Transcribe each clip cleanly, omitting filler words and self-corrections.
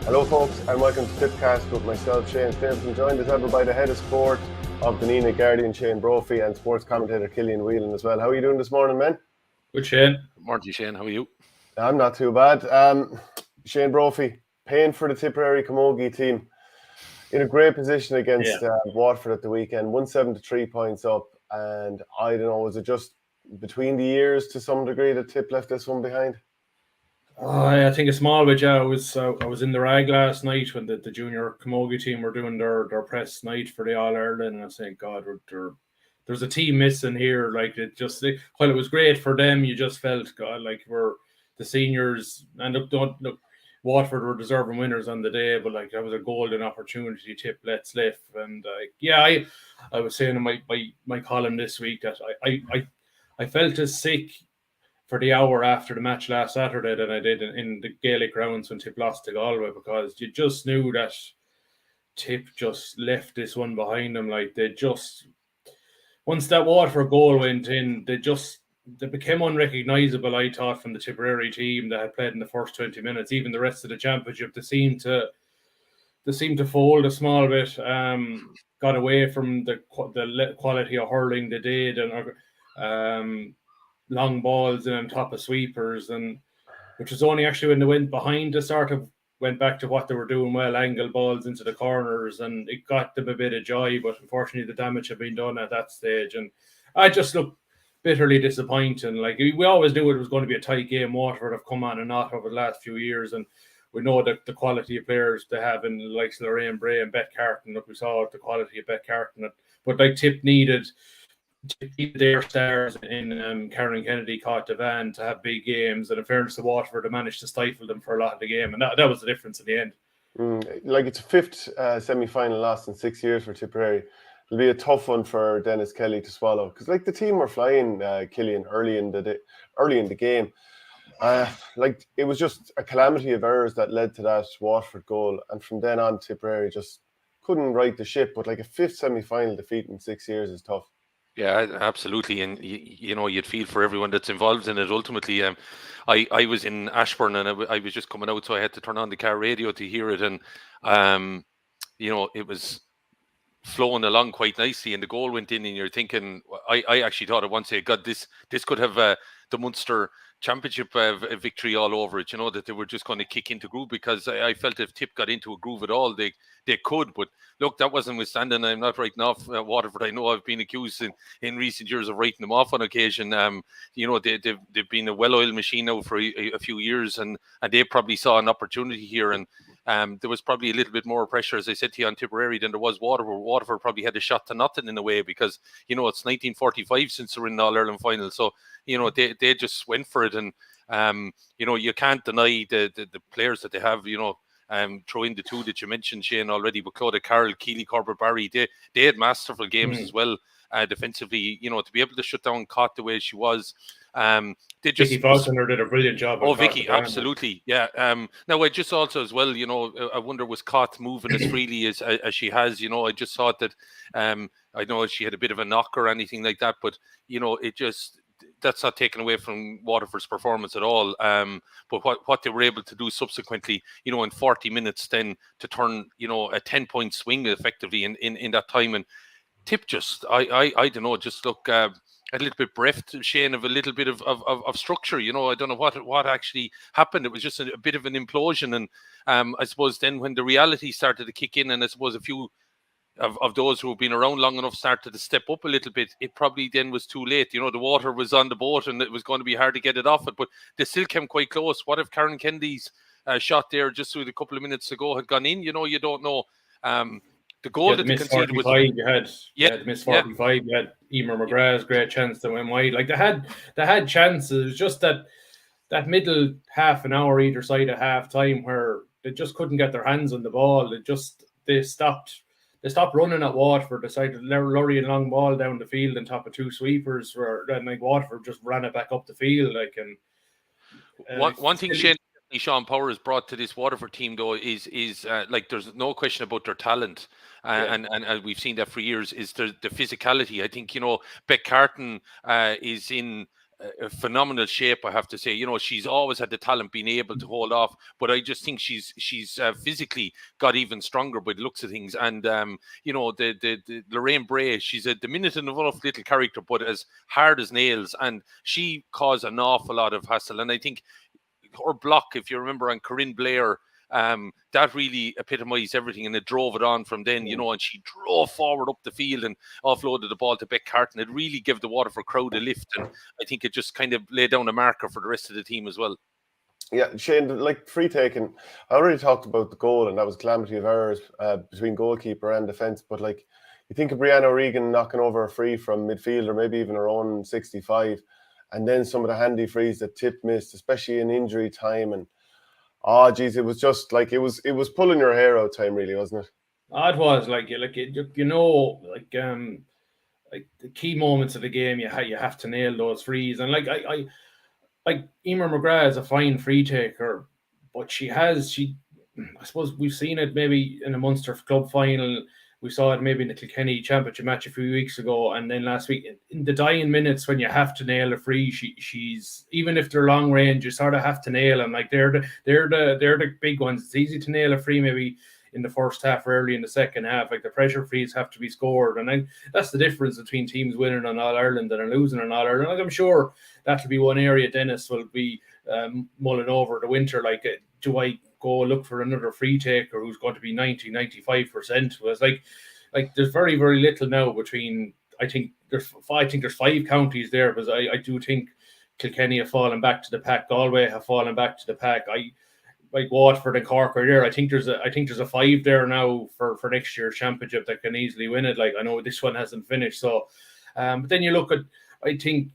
Hello folks and welcome to Tippcast with myself, Shane Stapleton, joined as ever by the head of sport of the Nina Guardian, Shane Brophy, and sports commentator Kiley Whelan as well. How are you doing this morning, man? Good, Shane. Good morning, Shane. How are you? I'm not too bad. Shane Brophy, paying for the Tipperary camogie team. In a great position against Waterford at the weekend, 173 points up, and I don't know, was it just between the years to some degree that Tipp left this one behind? I think a small bit. Yeah, I was in the rag last night when the junior camogie team were doing their press night for the All Ireland, and I was saying, God, there's a team missing here. Like while it was great for them, you just felt, God, like we're the seniors, and look, Waterford were deserving winners on the day, but like that was a golden opportunity. Tipp let slip, and I was saying in my column this week that I felt as sick for the hour after the match last Saturday than I did in the Gaelic rounds when Tipp lost to Galway, because you just knew that Tipp just left this one behind them. Like once that Waterford goal went in, they became unrecognisable, I thought, from the Tipperary team that had played in the first 20 minutes. Even the rest of the championship, they seemed to fold a small bit, got away from the quality of hurling they did, and long balls and on top of sweepers, and which was only actually when they went behind they sort of went back to what they were doing well, angle balls into the corners, and it got them a bit of joy, but unfortunately the damage had been done at that stage, and I just looked bitterly disappointing. Like we always knew it was going to be a tight game. Waterford have come on and not over the last few years, and we know that the quality of players they have in the likes of Lorraine Bray and Beth Carton. Look, we saw the quality of Beth Carton, but like Tipp needed their stars in Karen Kennedy, caught the van to have big games, and in fairness to Waterford, they managed to stifle them for a lot of the game, and that was the difference in the end. Like it's a fifth semi-final loss in 6 years for Tipperary. It'll be a tough one for Dennis Kelly to swallow, because like the team were flying, Killian, early in the game. Like it was just a calamity of errors that led to that Waterford goal, and from then on Tipperary just couldn't right the ship. But like a fifth semi-final defeat in 6 years is tough. Yeah, absolutely, and you'd feel for everyone that's involved in it. Ultimately, I was in Ashbourne and I was just coming out, so I had to turn on the car radio to hear it, and it was flowing along quite nicely, and the goal went in, and you're thinking, I actually thought at one stage, God, this could have the Munster Championship victory all over it. That they were just going to kick into groove, because I felt if Tipp got into a groove at all, they could. But look, that wasn't withstanding. I'm not writing off Waterford. I know I've been accused in recent years of writing them off on occasion. They've been a well-oiled machine now for a few years, and they probably saw an opportunity here, and there was probably a little bit more pressure, as I said to you, on Tipperary than there was Waterford. Waterford probably had a shot to nothing in a way, because it's 1945 since they're in the All-Ireland final, so they just went for it, and you can't deny the players that they have. Throw in the two that you mentioned, Shane, already, but Claudia Carroll, Kiley, Corbett Barry, they had masterful games as well. Defensively, to be able to shut down Cott the way she was. Vicky Faulkner did a brilliant job. Oh, Vicky, absolutely, yeah. Now, I just also as well, I wonder, was Cott moving as freely as she has? I just thought that, I know she had a bit of a knock or anything like that, but it just, that's not taken away from Waterford's performance at all. But what they were able to do subsequently, in 40 minutes, then to turn, a 10-point swing effectively in that time. And Tipp just, I don't know, just look a little bit bereft, Shane, of a little bit of structure. I don't know what actually happened. It was just a bit of an implosion. And I suppose then when the reality started to kick in, and I suppose a few of those who have been around long enough started to step up a little bit, it probably then was too late. The water was on the boat and it was going to be hard to get it off it, but they still came quite close. What if Karen Kennedy's shot there just a couple of minutes ago had gone in? You don't know. The goal that they conceded was... You had missed 45, you had Emer McGrath's great chance that went wide. Like they had chances. It was just that middle half an hour either side of half time where they just couldn't get their hands on the ball. They stopped running at Waterford, decided to lurry a long ball down the field on top of two sweepers, and like Waterford just ran it back up the field. One thing Sean Powers brought to this Waterford team, though, is like there's no question about their talent, and we've seen that for years. Is the physicality? I think Beth Carton is in a phenomenal shape, I have to say. You know, she's always had the talent, being able to hold off, but I just think she's physically got even stronger by the looks of things. And you know, the Lorraine Bray, she's a diminutive enough little character, but as hard as nails, and she caused an awful lot of hassle. And I think her block, if you remember, on Corinne Blair, that really epitomized everything, and it drove it on from then, you know, and she drove forward up the field and offloaded the ball to Beth Carton. It really gave the Waterford crowd a lift, and I think it just kind of laid down a marker for the rest of the team as well. Yeah, Shane, like free taking, I already talked about the goal, and that was calamity of errors between goalkeeper and defence. But like, you think of Brianna O'Regan knocking over a free from midfield, or maybe even her own 65, and then some of the handy frees that Tipp missed, especially in injury time. And geez, it was just like it was pulling your hair out time, really, wasn't it? It was like you know, like the key moments of the game, you have to nail those frees. And like Emer McGrath is a fine free taker, but I suppose we've seen it maybe in a Munster club final. We saw it maybe in the Kilkenny Championship match a few weeks ago, and then last week in the dying minutes when you have to nail a free, she's, even if they're long range, you sort of have to nail them. Like they're the big ones. It's easy to nail a free maybe in the first half or early in the second half. Like the pressure frees have to be scored, and that's the difference between teams winning on All Ireland and losing on All Ireland. Like I'm sure that'll be one area Dennis will be mulling over the winter. Like, do I go look for another free taker who's going to be 90-95%? Was like there's very, very little now between. I think there's 5 counties there, because I do think Kilkenny have fallen back to the pack, Galway have fallen back to the pack. Like Waterford and Cork are there. I think there's a 5 there now for next year's championship that can easily win it. Like, I know this one hasn't finished, so but then you look at, I think,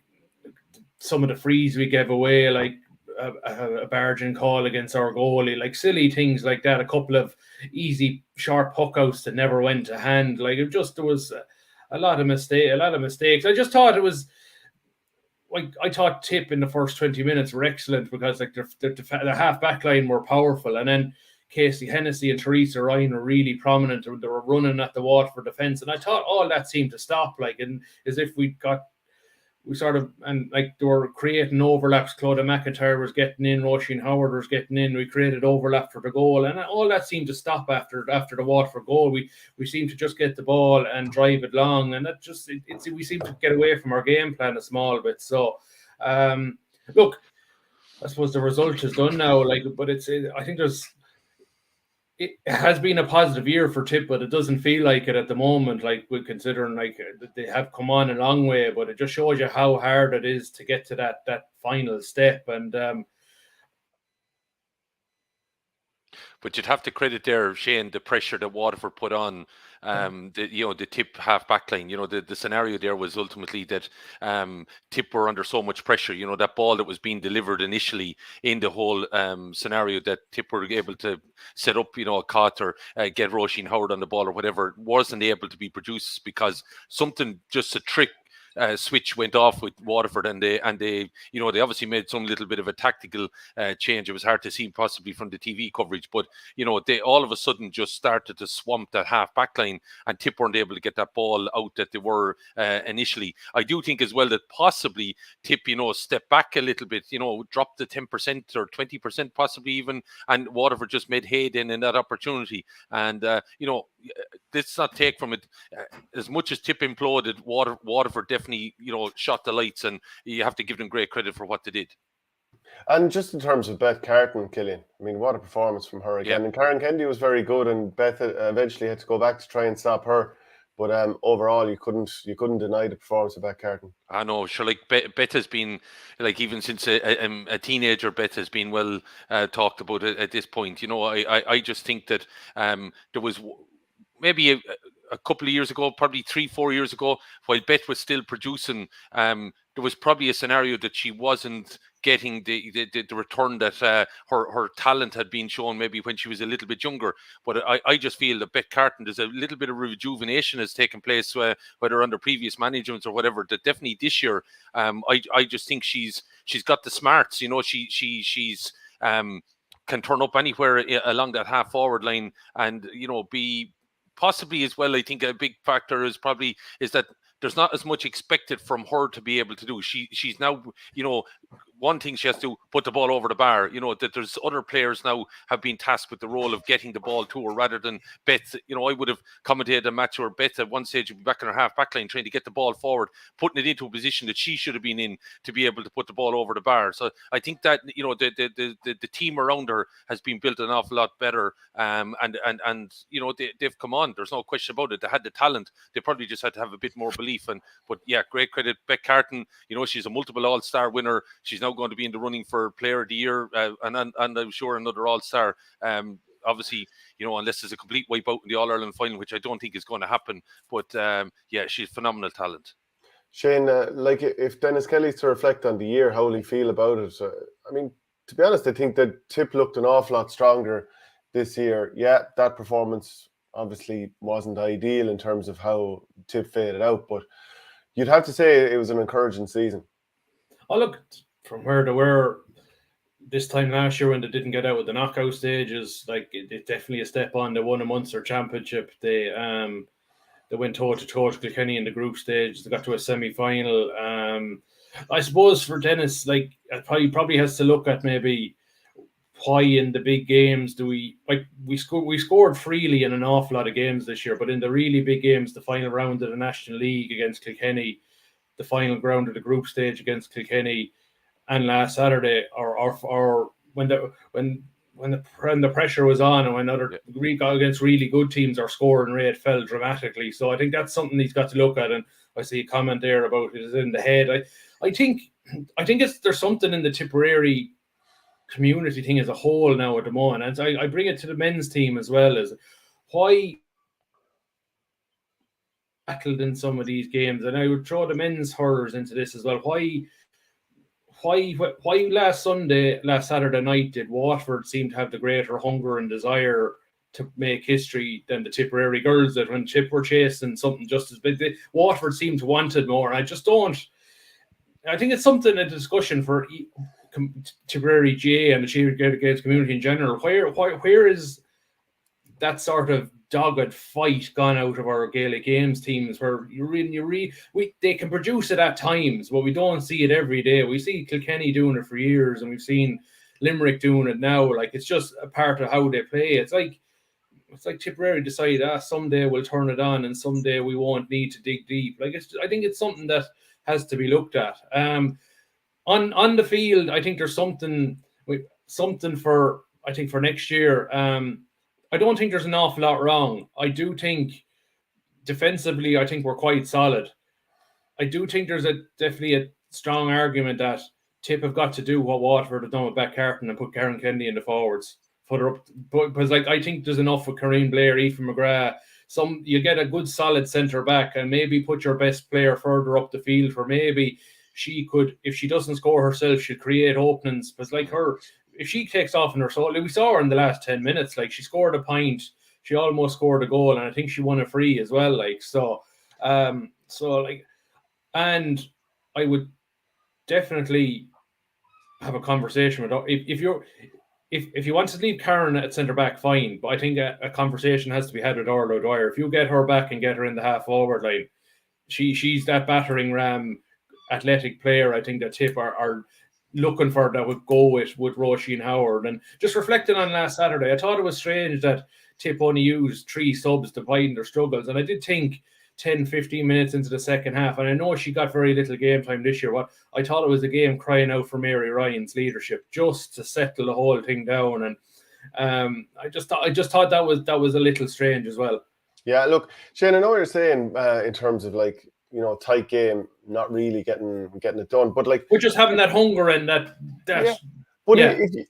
some of the frees we gave away, like a barging call against our goalie, like silly things like that, a couple of easy sharp puck outs that never went to hand. Like, it just, there was a lot of mistakes. I just thought it was, like, I thought Tipp in the first 20 minutes were excellent, because like the half back line were powerful, and then Casey Hennessy and Teresa Ryan were really prominent, and they were running at the Waterford defence, and I thought all that seemed to stop, like, and as if we sort of, and like they were creating overlaps. Claudia McIntyre was getting in, Roisin Howard was getting in. We created overlap for the goal, and all that seemed to stop after the Waterford goal. We seemed to just get the ball and drive it long, and that just we seemed to get away from our game plan a small bit. So, look, I suppose the result is done now. Like, but I think it has been a positive year for Tipp, but it doesn't feel like it at the moment. Like, we're considering, like, they have come on a long way, but it just shows you how hard it is to get to that final step. And but you'd have to credit there, Shane, the pressure that Waterford put on the Tipp half back line. You know, the scenario there was ultimately that Tipp were under so much pressure. You know, that ball that was being delivered initially in the whole scenario that Tipp were able to set up, you know, a cut or get Roisin Howard on the ball or whatever, wasn't able to be produced because something, just a trick switch went off with Waterford, and they you know, they obviously made some little bit of a tactical change. It was hard to see possibly from the TV coverage, but you know, they all of a sudden just started to swamp that half back line, and Tipp weren't able to get that ball out that they were initially. I do think as well that possibly Tipp, you know, stepped back a little bit, you know, dropped the 10% or 20% possibly even, and Waterford just made hay then in that opportunity. And you know, let's not take from it, as much as Tipp imploded, Waterford definitely, you know, shot the lights, and you have to give them great credit for what they did. And just in terms of Beth Carton, Killian, I mean, what a performance from her again. Yeah. And Karen Kennedy was very good, and Beth eventually had to go back to try and stop her. But overall, you couldn't deny the performance of Beth Carton. I know, sure. Like Beth has been, like, even since a teenager, Beth has been well talked about at this point. You know, I just think that there was maybe a couple of years ago, probably 3-4 years ago, while Beth was still producing, there was probably a scenario that she wasn't getting the return that her talent had been shown maybe when she was a little bit younger. But I just feel that Beth Carton, there's a little bit of rejuvenation has taken place, whether under previous managements or whatever, that definitely this year, I just think she's got the smarts. You know, she's can turn up anywhere along that half forward line, and, you know, be possibly as well. I think a big factor is that there's not as much expected from her to be able to do. She's now, one thing she has to put the ball over the bar, that there's other players now have been tasked with the role of getting the ball to her rather than Beth. I would have commentated a match where Beth at one stage would be back in her half back line trying to get the ball forward, putting it into a position that she should have been in to be able to put the ball over the bar. So I think that, the team around her has been built an awful lot better. And they've come on. There's no question about it. They had the talent. They probably just had to have a bit more belief. But yeah, great credit. Beth Carton, she's a multiple All-Star winner. She's now going to be in the running for Player of the Year, and I'm sure another All-Star. Obviously, unless there's a complete wipeout in the All-Ireland final, which I don't think is going to happen. But yeah, she's phenomenal talent. Shane, if Dennis Kelly's to reflect on the year, how will he feel about it? I mean, to be honest, I think that Tipp looked an awful lot stronger this year. Yeah, that performance obviously wasn't ideal in terms of how Tipp faded out, but you'd have to say it was an encouraging season. Oh, look, from where they were this time last year when they didn't get out of the knockout stages, it's definitely a step on. They won a Munster championship. They went toe-to-toe to Kilkenny in the group stage. They got to a semi-final. I suppose for Dennis, he probably has to look at maybe why in the big games do we scored freely in an awful lot of games this year, but in the really big games, the final round of the National League against Kilkenny, the final round of the group stage against Kilkenny, and last Saturday, or when the pressure was on and when against really good teams, our scoring rate fell dramatically. So I think that's something he's got to look at. And I see a comment there about it is in the head. I think there's something in the Tipperary community thing as a whole now at the moment. And I bring it to the men's team as well, as why tackled in some of these games, and I would throw the men's hurlers into this as well. Why last Saturday night did Waterford seem to have the greater hunger and desire to make history than the Tipperary girls did when Tipp were chasing something just as big? Waterford seemed to want it more. I think it's something, a discussion for Tipperary GA and the Chief Games community in general. Where is that sort of dogged fight gone out of our Gaelic Games teams, where they can produce it at times, but we don't see it every day. We see Kilkenny doing it for years, and we've seen Limerick doing it now. It's just a part of how they play. It's like Tipperary decide, someday we'll turn it on, and someday we won't need to dig deep. I think it's something that has to be looked at. On the field, I think there's something for next year. I don't think there's an awful lot wrong. I do think defensively, I think we're quite solid. I do think there's definitely a strong argument that Tipp have got to do what Waterford have done with Beth Carton and put Karen Kennedy in the forwards. Because I think there's enough with Karine Blair, Aoife McGrath. You get a good solid centre back, and maybe put your best player further up the field, where maybe she could, if she doesn't score herself, she'll create openings. Because if she takes off in her soul, we saw her in the last 10 minutes, she scored a point, she almost scored a goal, and I think she won a free as well. And I would definitely have a conversation with her. If you want to leave Karen at centre back, fine, but I think a conversation has to be had with Orla O'Dwyer. If you get her back and get her in the half forward line, she's that battering ram, athletic player. I think that Tipp are looking for, that would go with Roisin Howard. And just reflecting on last Saturday, I thought it was strange that Tipp only used 3 subs to widen their struggles. And I did think 10, 15 minutes into the second half, and I know she got very little game time this year, but I thought it was a game crying out for Mary Ryan's leadership, just to settle the whole thing down. And I just thought that was a little strange as well. Yeah, look, Shane, I know what you're saying in terms of tight game, not really getting it done, but we're just having that hunger and that. Yeah. But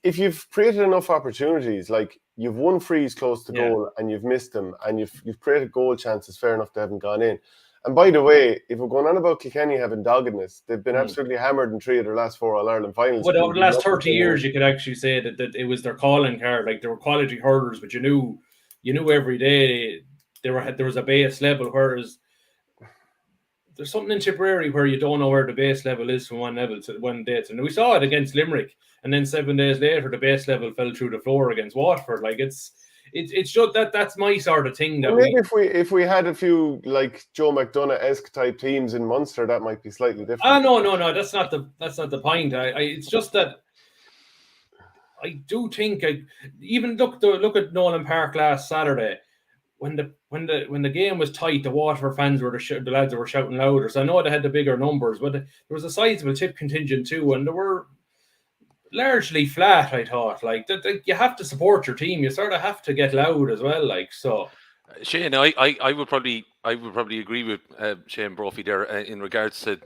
if you've created enough opportunities, you've won frees close to goal and you've missed them, and you've created goal chances fair enough they haven't gone in. And by the way, if we're going on about Kilkenny having doggedness, they've been absolutely hammered in 3 of their last 4 All-Ireland finals. But over the last 30 years, you could actually say that it was their calling card. They were quality hurlers, but you knew every day there was a base level, whereas there's something in Tipperary where you don't know where the base level is from one level to one day. And we saw it against Limerick, and then 7 days later, the base level fell through the floor against Waterford. it's just that's my sort of thing. That Well, maybe if we had a few like Joe McDonough-esque type teams in Munster, that might be slightly different. No, that's not the point. It's just that I do think even look at Nolan Park last Saturday when the game was tight. The Waterford fans were the lads that were shouting louder. So I know they had the bigger numbers, but there was a sizable Tipp contingent too, and they were largely flat. I thought like that you have to support your team. You sort of have to get loud as well. Like so. Shane, I would probably agree with Shane Brophy there in regards to.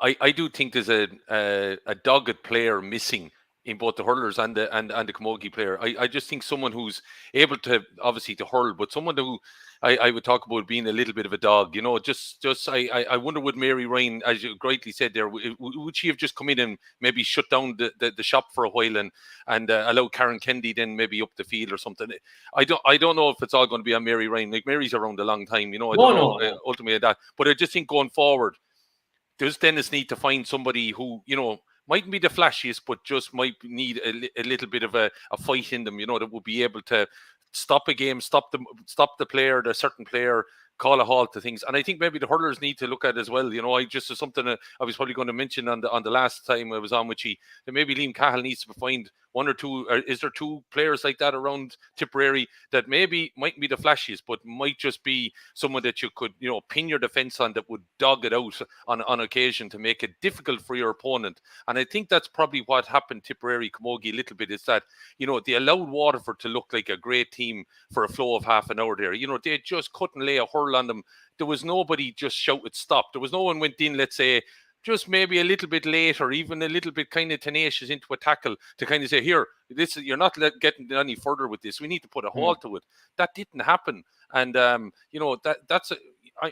I do think there's a dogged player missing in both the hurlers and the camogie player. I just think someone who's able to obviously to hurl, but someone who I would talk about being a little bit of a dog. You know, just I wonder would Mary Ryan, as you rightly said there, would she have just come in and maybe shut down the shop for a while and allow Karen Kennedy then maybe up the field or something? I don't know if it's all going to be on Mary Ryan. Like Mary's around a long time, you know. I don't know ultimately that, but I just think going forward, does Dennis need to find somebody who, you know, mightn't be the flashiest, but just might need a little bit of a fight in them, you know, that would be able to stop a game, stop the player, the certain player, call a halt to things. And I think maybe the hurlers need to look at as well. You know, I just something I was probably going to mention on the last time I was on with you, that maybe Liam Cahill needs to find one or two, or is there two players like that around Tipperary that maybe mightn't be the flashiest, but might just be someone that you could, you know, pin your defence on, that would dog it out on occasion to make it difficult for your opponent. And I think that's probably what happened Tipperary camogie a little bit, is that, you know, they allowed Waterford to look like a great team for a flow of half an hour there. You know, they just couldn't lay a hurl on them. There was nobody just shouted stop. There was no one went in, let's say, just maybe a little bit late or even a little bit kind of tenacious into a tackle to kind of say, here, this you're not getting any further with this. We need to put a halt to it. That didn't happen. And, you know,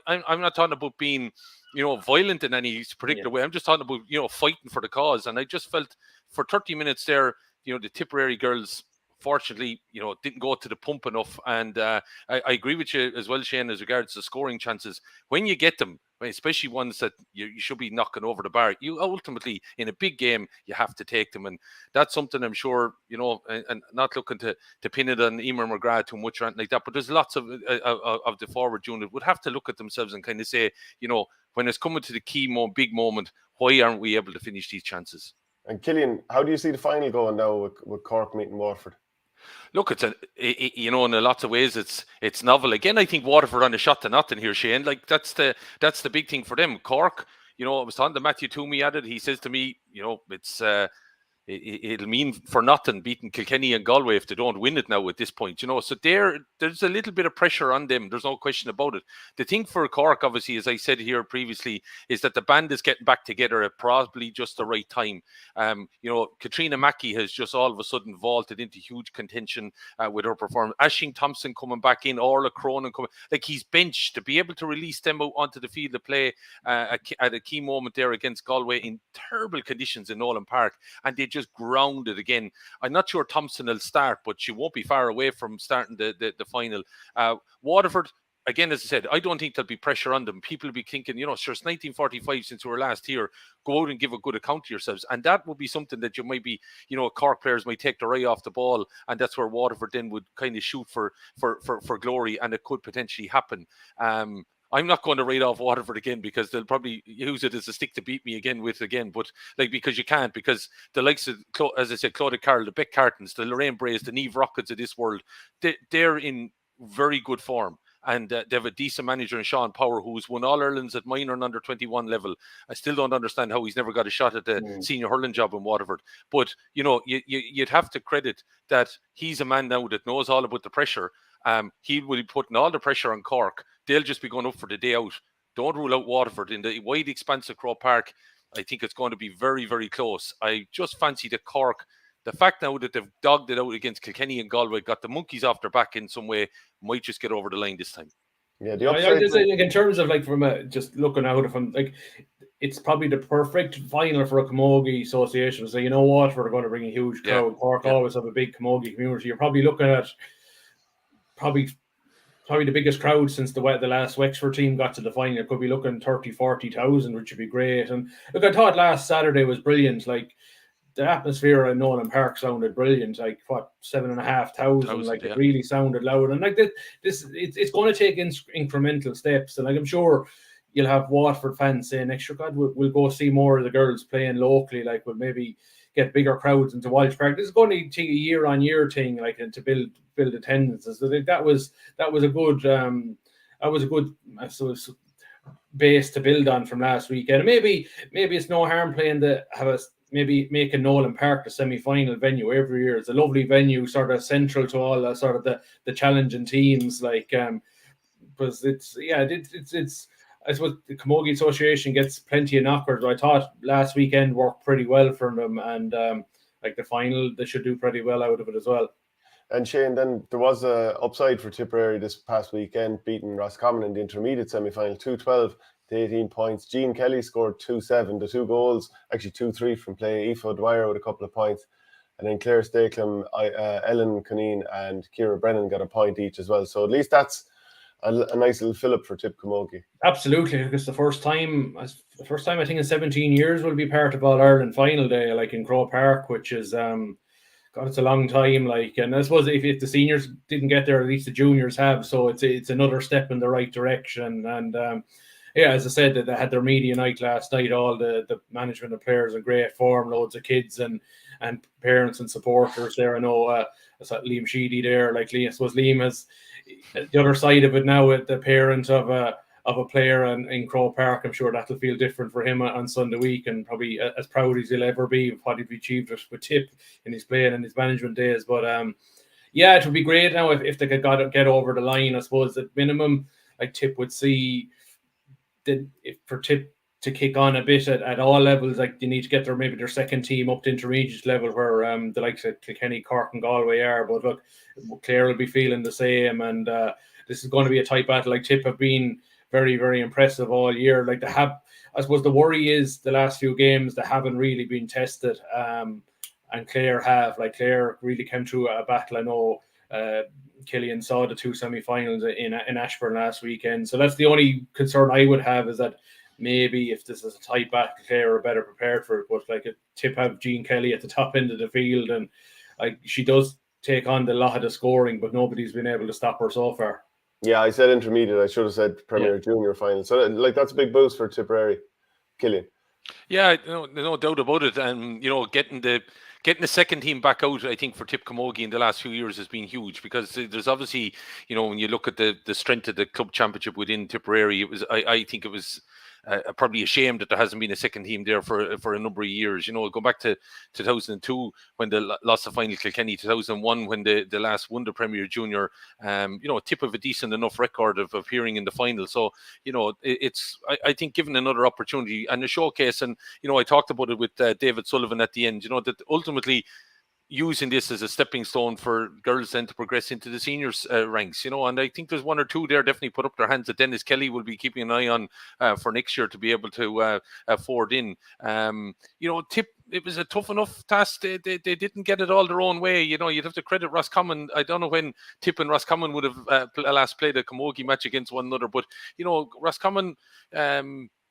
I'm not talking about being, you know, violent in any particular way. I'm just talking about, you know, fighting for the cause. And I just felt for 30 minutes there, you know, the Tipperary girls, fortunately, you know, didn't go to the pump enough. And I agree with you as well, Shane, as regards to scoring chances. When you get them, especially ones that you should be knocking over the bar, you ultimately, in a big game, you have to take them. And that's something I'm sure, you know, and not looking to pin it on Emer McGrath too much or anything like that, but there's lots of the forward unit would have to look at themselves and kind of say, you know, when it's coming to the big moment, why aren't we able to finish these chances? And Killian, how do you see the final going now with Cork meeting Waterford? Look, you know, in lots of ways, it's novel. Again, I think Waterford on a shot to nothing here, Shane. Like that's the big thing for them. Cork, you know, I was talking to Matthew Toomey at it. He says to me, you know, it'll mean for nothing beating Kilkenny and Galway if they don't win it now at this point, you know. So there's a little bit of pressure on them. There's no question about it. The thing for Cork, obviously, as I said here previously, is that the band is getting back together at probably just the right time. You know, Katrina Mackey has just all of a sudden vaulted into huge contention with her performance. Aisling Thompson coming back in, Orla Cronin coming, like he's benched to be able to release them out onto the field of play at a key moment there against Galway in terrible conditions in Nolan Park, and they just grounded again. I'm not sure Thompson will start, but she won't be far away from starting the final. Waterford, again, as I said, I don't think there'll be pressure on them. People will be thinking, you know, sure, it's 1945 since we were last here. Go out and give a good account to yourselves. And that would be something that you might be, you know, Cork players might take their eye off the ball. And that's where Waterford then would kind of shoot for glory. And it could potentially happen. I'm not going to write off Waterford again because they'll probably use it as a stick to beat me again, but like, because you can't, because the likes of, as I said, Claudia Carroll, the Beth Cartons, the Lorraine Brays, the Niamh Rockets of this world, they're in very good form. And they have a decent manager in Sean Power, who's won All Irelands at minor and under 21 level. I still don't understand how he's never got a shot at the senior hurling job in Waterford. But, you know, you'd have to credit that he's a man now that knows all about the pressure. He will be putting all the pressure on Cork. They'll just be going up for the day out. Don't rule out Waterford. In the wide expanse of Croke Park, I think it's going to be very, very close. I just fancy that Cork, the fact now that they've dogged it out against Kilkenny and Galway, got the monkeys off their back in some way, might just get over the line this time. Yeah, in terms of like from just looking out, if I'm like, it's probably the perfect final for a camogie association. So you know what, we're going to bring a huge crowd. Yeah. Cork always have a big camogie community. You're probably looking at probably the biggest crowd since the last Wexford team got to the final. It could be looking 30,000-40,000, which would be great. And look, I thought last Saturday was brilliant. Like, the atmosphere at Nolan Park sounded brilliant. Like what, 7,500? Like it really sounded loud. And like it's going to take incremental steps. And like I'm sure you'll have Waterford fans saying next year, God, we'll go see more of the girls playing locally. Like we'll maybe get bigger crowds into Walsh Park. This is going to take a year-on-year thing, like, and to build attendances. So that was a good I suppose, base to build on from last weekend. And maybe it's no harm playing maybe making Nolan Park the semi-final venue every year. It's a lovely venue, sort of central to all the sort of the challenging teams. Like because it's I suppose the Camogie Association gets plenty of knockers. I thought last weekend worked pretty well for them, and like the final, they should do pretty well out of it as well. And Shane, then there was a upside for Tipperary this past weekend, beating Roscommon in the intermediate semi-final, 2-12 to 18 points. Jean Kelly scored 2-7, the 2 goals, actually 2-3 from play. Aoife Dwyer with a couple of points. And then Claire Stapleton, Ellen Conneen and Ciara Brennan got a point each as well. So at least that's a nice little fill-up for Tipp Camogie. Absolutely, because the first time I think in 17 years will be part of All-Ireland final day, like in Croke Park, which is God, it's a long time. Like, and I suppose if the seniors didn't get there, at least the juniors have. So it's another step in the right direction. And yeah, as I said, they had their media night last night. All the management and players in great form, loads of kids and parents and supporters there. I know I saw Liam Sheedy there. Like, I suppose Liam has the other side of it now with the parent of a player in Croke Park. I'm sure that'll feel different for him on Sunday week, and probably as proud as he'll ever be of what he've achieved with Tipp in his playing and his management days. But yeah, it would be great now if they could get over the line. I suppose at minimum, like Tipp would see if for Tipp to kick on a bit at all levels, like you need to get their second team up to intermediate level, where the likes of Kilkenny, Cork and Galway are. But look, Clare will be feeling the same, and this is going to be a tight battle. Like Tipp have been very, very impressive all year. Like I suppose the worry is the last few games they haven't really been tested, and Clare have. Like Clare really came through a battle. I know Killian saw the 2 semi-finals in Ashburn last weekend, so that's the only concern I would have, is that maybe if this is a tight battle, Clare are better prepared for it. But like a Tipp have Jean Kelly at the top end of the field, and like she does take on the lot of the scoring, but nobody's been able to stop her so far. Yeah, I said intermediate. I should have said Premier Junior final. So like that's a big boost for Tipperary. Killian. Yeah, no doubt about it. And getting the second team back out, I think, for Tipp Camogie in the last few years has been huge, because there's obviously, when you look at the strength of the club championship within Tipperary, I think it was probably a shame that there hasn't been a second team there for a number of years. Go back to 2002 when they lost the final, Kilkenny, 2001 when they last won the Premier Junior. Tipp of a decent enough record of appearing in the final. So it's I think given another opportunity and a showcase, and I talked about it with David Sullivan at the end. That ultimately, using this as a stepping stone for girls then to progress into the seniors ranks, and I think there's one or two there definitely put up their hands that Dennis Kelly will be keeping an eye on for next year to be able to afford in. Tipp, it was a tough enough task. They didn't get it all their own way. You'd have to credit Roscommon. I don't know when Tipp and Roscommon would have last played a camogie match against one another, but Roscommon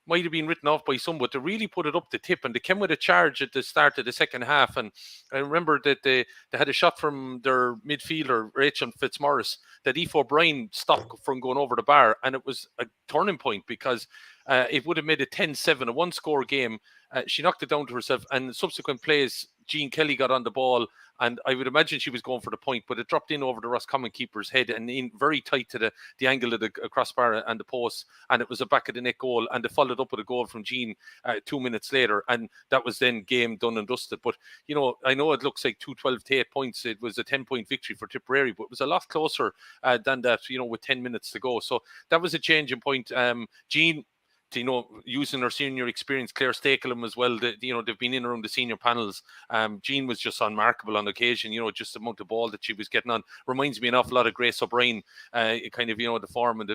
might have been written off by some, but to really put it up to Tipp, and they came with a charge at the start of the second half. And I remember that they had a shot from their midfielder, Rachel Fitzmaurice, that Aoife O'Brien stopped from going over the bar, and it was a turning point, because it would have made it 10-7, a one-score game. She knocked it down to herself, and subsequent plays, Jean Kelly got on the ball, and I would imagine she was going for the point, but it dropped in over the Roscommon keeper's head and in very tight to the angle of the crossbar and the post, and it was a back of the net goal, and they followed up with a goal from Jean 2 minutes later, and that was then game done and dusted. But I know it looks like 2-12 to 8 points. It was a 10-point victory for Tipperary, but it was a lot closer than that, with 10 minutes to go. So that was a changing point. Jean, using her senior experience, Claire Stapleton as well, they've been in around the senior panels. Jean was just unmarkable on occasion, just the amount of ball that she was getting on. Reminds me an awful lot of Grace O'Brien, kind of, the form and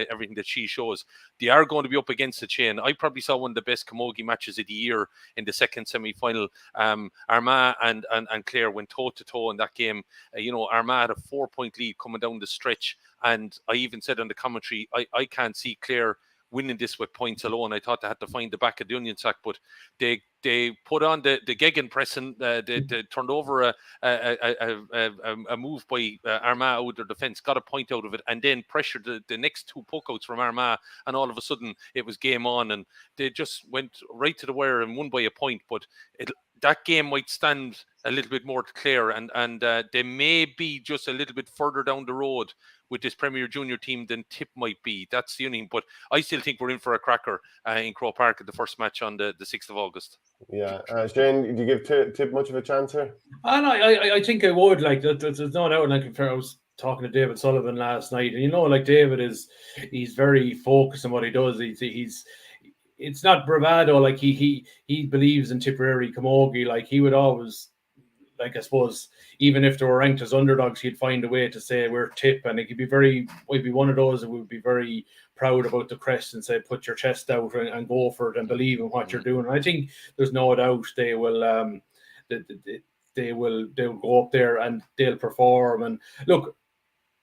everything that she shows. They are going to be up against the chain. I probably saw one of the best camogie matches of the year in the second semi-final. Armagh and Clare went toe-to-toe in that game. Armagh had a 4-point lead coming down the stretch, and I even said on the commentary, I can't see Clare winning this with points alone. I thought they had to find the back of the onion sack, but they put on the gegenpressing. They turned over a move by Armagh out of their defence, got a point out of it, and then pressured the next 2 puckouts from Armagh, and all of a sudden it was game on, and they just went right to the wire and won by a point. But that game might stand a little bit more clear, and they may be just a little bit further down the road with this Premier Junior team than Tipp might be. That's the only thing. But I still think we're in for a cracker in Croke Park at the first match on the 6th of August. Yeah. Shane, do you give Tipp much of a chance here? And I think I would. Like, there's no doubt. Like, I was talking to David Sullivan last night, and like David he's very focused on what he does. He's it's not bravado. Like he believes in Tipperary camogie. Like he would always, like, I suppose, even if they were ranked as underdogs, he'd find a way to say we're Tipp, and it could be we'd be one of those that would be very proud about the crest and say, put your chest out and go for it and believe in what you're doing. And I think there's no doubt they will they'll go up there and they'll perform. And look,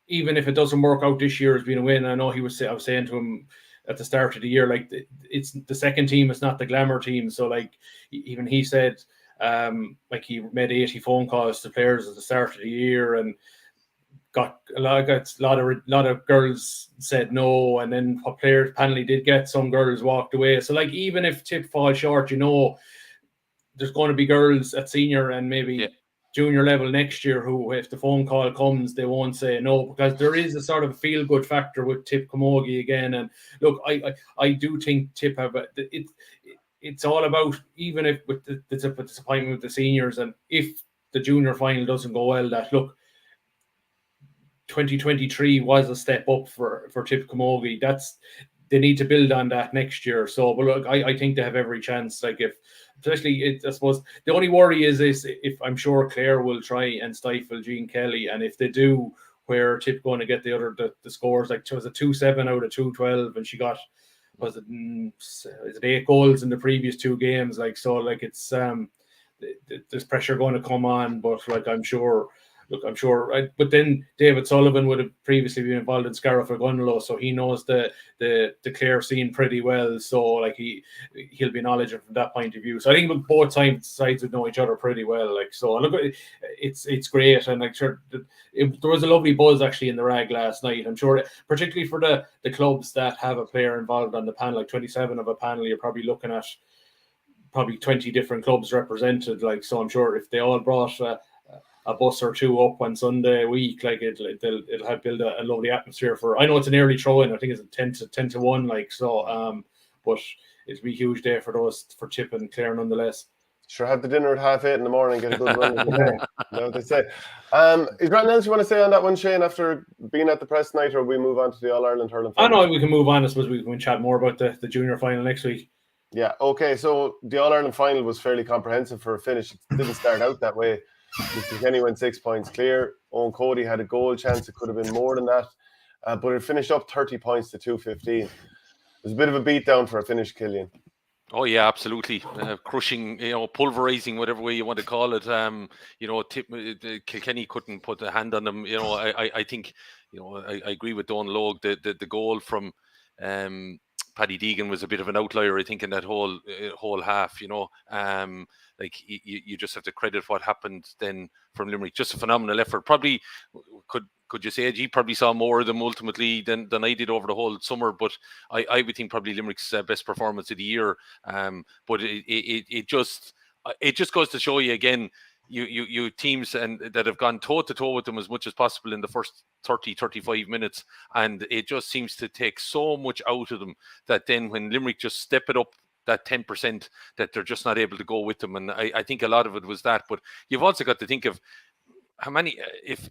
even if it doesn't work out this year as being a win, I know I was saying to him at the start of the year, like, it's the second team, it's not the glamour team. So like, even he said, like, he made 80 phone calls to players at the start of the year and got a lot of girls said no, and then what players panel he did get, some girls walked away. So like, even if Tipp falls short, there's going to be girls at senior and maybe junior level next year who, if the phone call comes, they won't say no, because there is a sort of feel good factor with Tipp camogie again. And look, I do think Tipp have it's all about, even if with the disappointment with the seniors, and if the junior final doesn't go well, that look, 2023 was a step up for Tipp camogie. They need to build on that next year. So, but look, I think they have every chance. Like, I suppose the only worry is if, I'm sure Clare will try and stifle Jean Kiley, and if they do, where Tipp going to get the scores, like, it was a 2-7 out of 2-12, and she got, was it 8 goals in the previous 2 games? Like, so like, it's there's pressure going to come on, but like, I'm sure. But then David Sullivan would have previously been involved in Scariff or Gunlow, so he knows the Clare scene pretty well. So like, he'll be knowledgeable from that point of view. So I think both sides would know each other pretty well. Like, so look, it's great, and like, sure, there was a lovely buzz actually in the rag last night. I'm sure, particularly for the clubs that have a player involved on the panel, like 27 of a panel, you're probably looking at probably 20 different clubs represented. Like, so I'm sure if they all brought a bus or 2 up on Sunday week, like, it'll have build a lovely atmosphere for. I know it's an early throw-in. I think it's 10 to 1. Like, so, but it'll be a huge day for Tipp and Clare nonetheless. Sure, have the dinner at 8:30 in the morning, get a good run. You know what they say. Is there anything else you want to say on that one, Shane, after being at the press night, or we move on to the All-Ireland hurling final? I know we can move on. I suppose we can chat more about the junior final next week. Yeah, okay. So the All-Ireland final was fairly comprehensive for a finish. It didn't start out that way. Mr. Kenny went 6 points clear. Owen Cody had a goal chance. It could have been more than that. But it finished up 30 points to 215. It was a bit of a beatdown for a finish, Killian. Oh yeah, absolutely. Crushing, pulverizing, whatever way you want to call it. Kilkenny couldn't put a hand on them. I think, I agree with Don Logue. The goal from Paddy Deegan was a bit of an outlier, I think, in that whole half. Like, you just have to credit what happened then from Limerick. Just a phenomenal effort. Probably could you say he probably saw more of them ultimately than I did over the whole summer, but I would think probably Limerick's best performance of the year. But it just goes to show you again, you teams and that have gone toe to toe with them as much as possible in the first 30-35 minutes, and it just seems to take so much out of them that then when Limerick just step it up that 10%, that they're just not able to go with them. And I think a lot of it was that. But you've also got to think of how many, if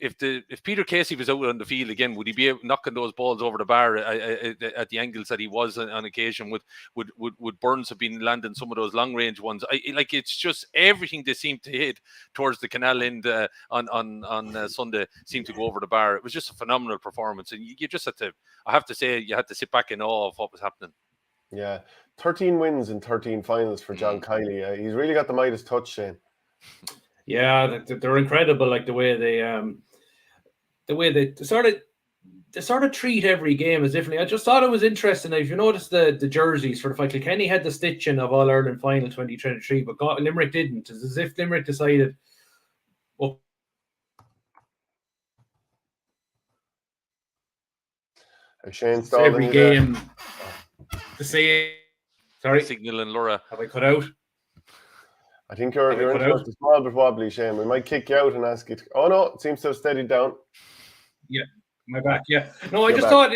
Peter Casey was out on the field again, would he be knocking those balls over the bar at the angles that he was on occasion? Would Burns have been landing some of those long range ones? It's just everything they seemed to hit towards the canal end on Sunday seemed to go over the bar. It was just a phenomenal performance, and you just had to, I have to say, you had to sit back in awe of what was happening. Yeah, 13 wins in 13 finals for John Kiley. He's really got the Midas touch, Shane. Yeah, they're incredible. Like the way they sort of, they sort of treat every game as differently. I just thought it was interesting. If you notice the jerseys for the fight, Kilkenny had the stitching of All Ireland final 2023, but Limerick didn't. It's as if Limerick decided, well, Shane it's every game the same. Sorry, Signal and Laura. Have I cut out? I think your internet's a small bit wobbly, Shane. We might kick you out and ask you to... Oh, no, it seems to have steadied down. Yeah, my back, yeah. No, I just thought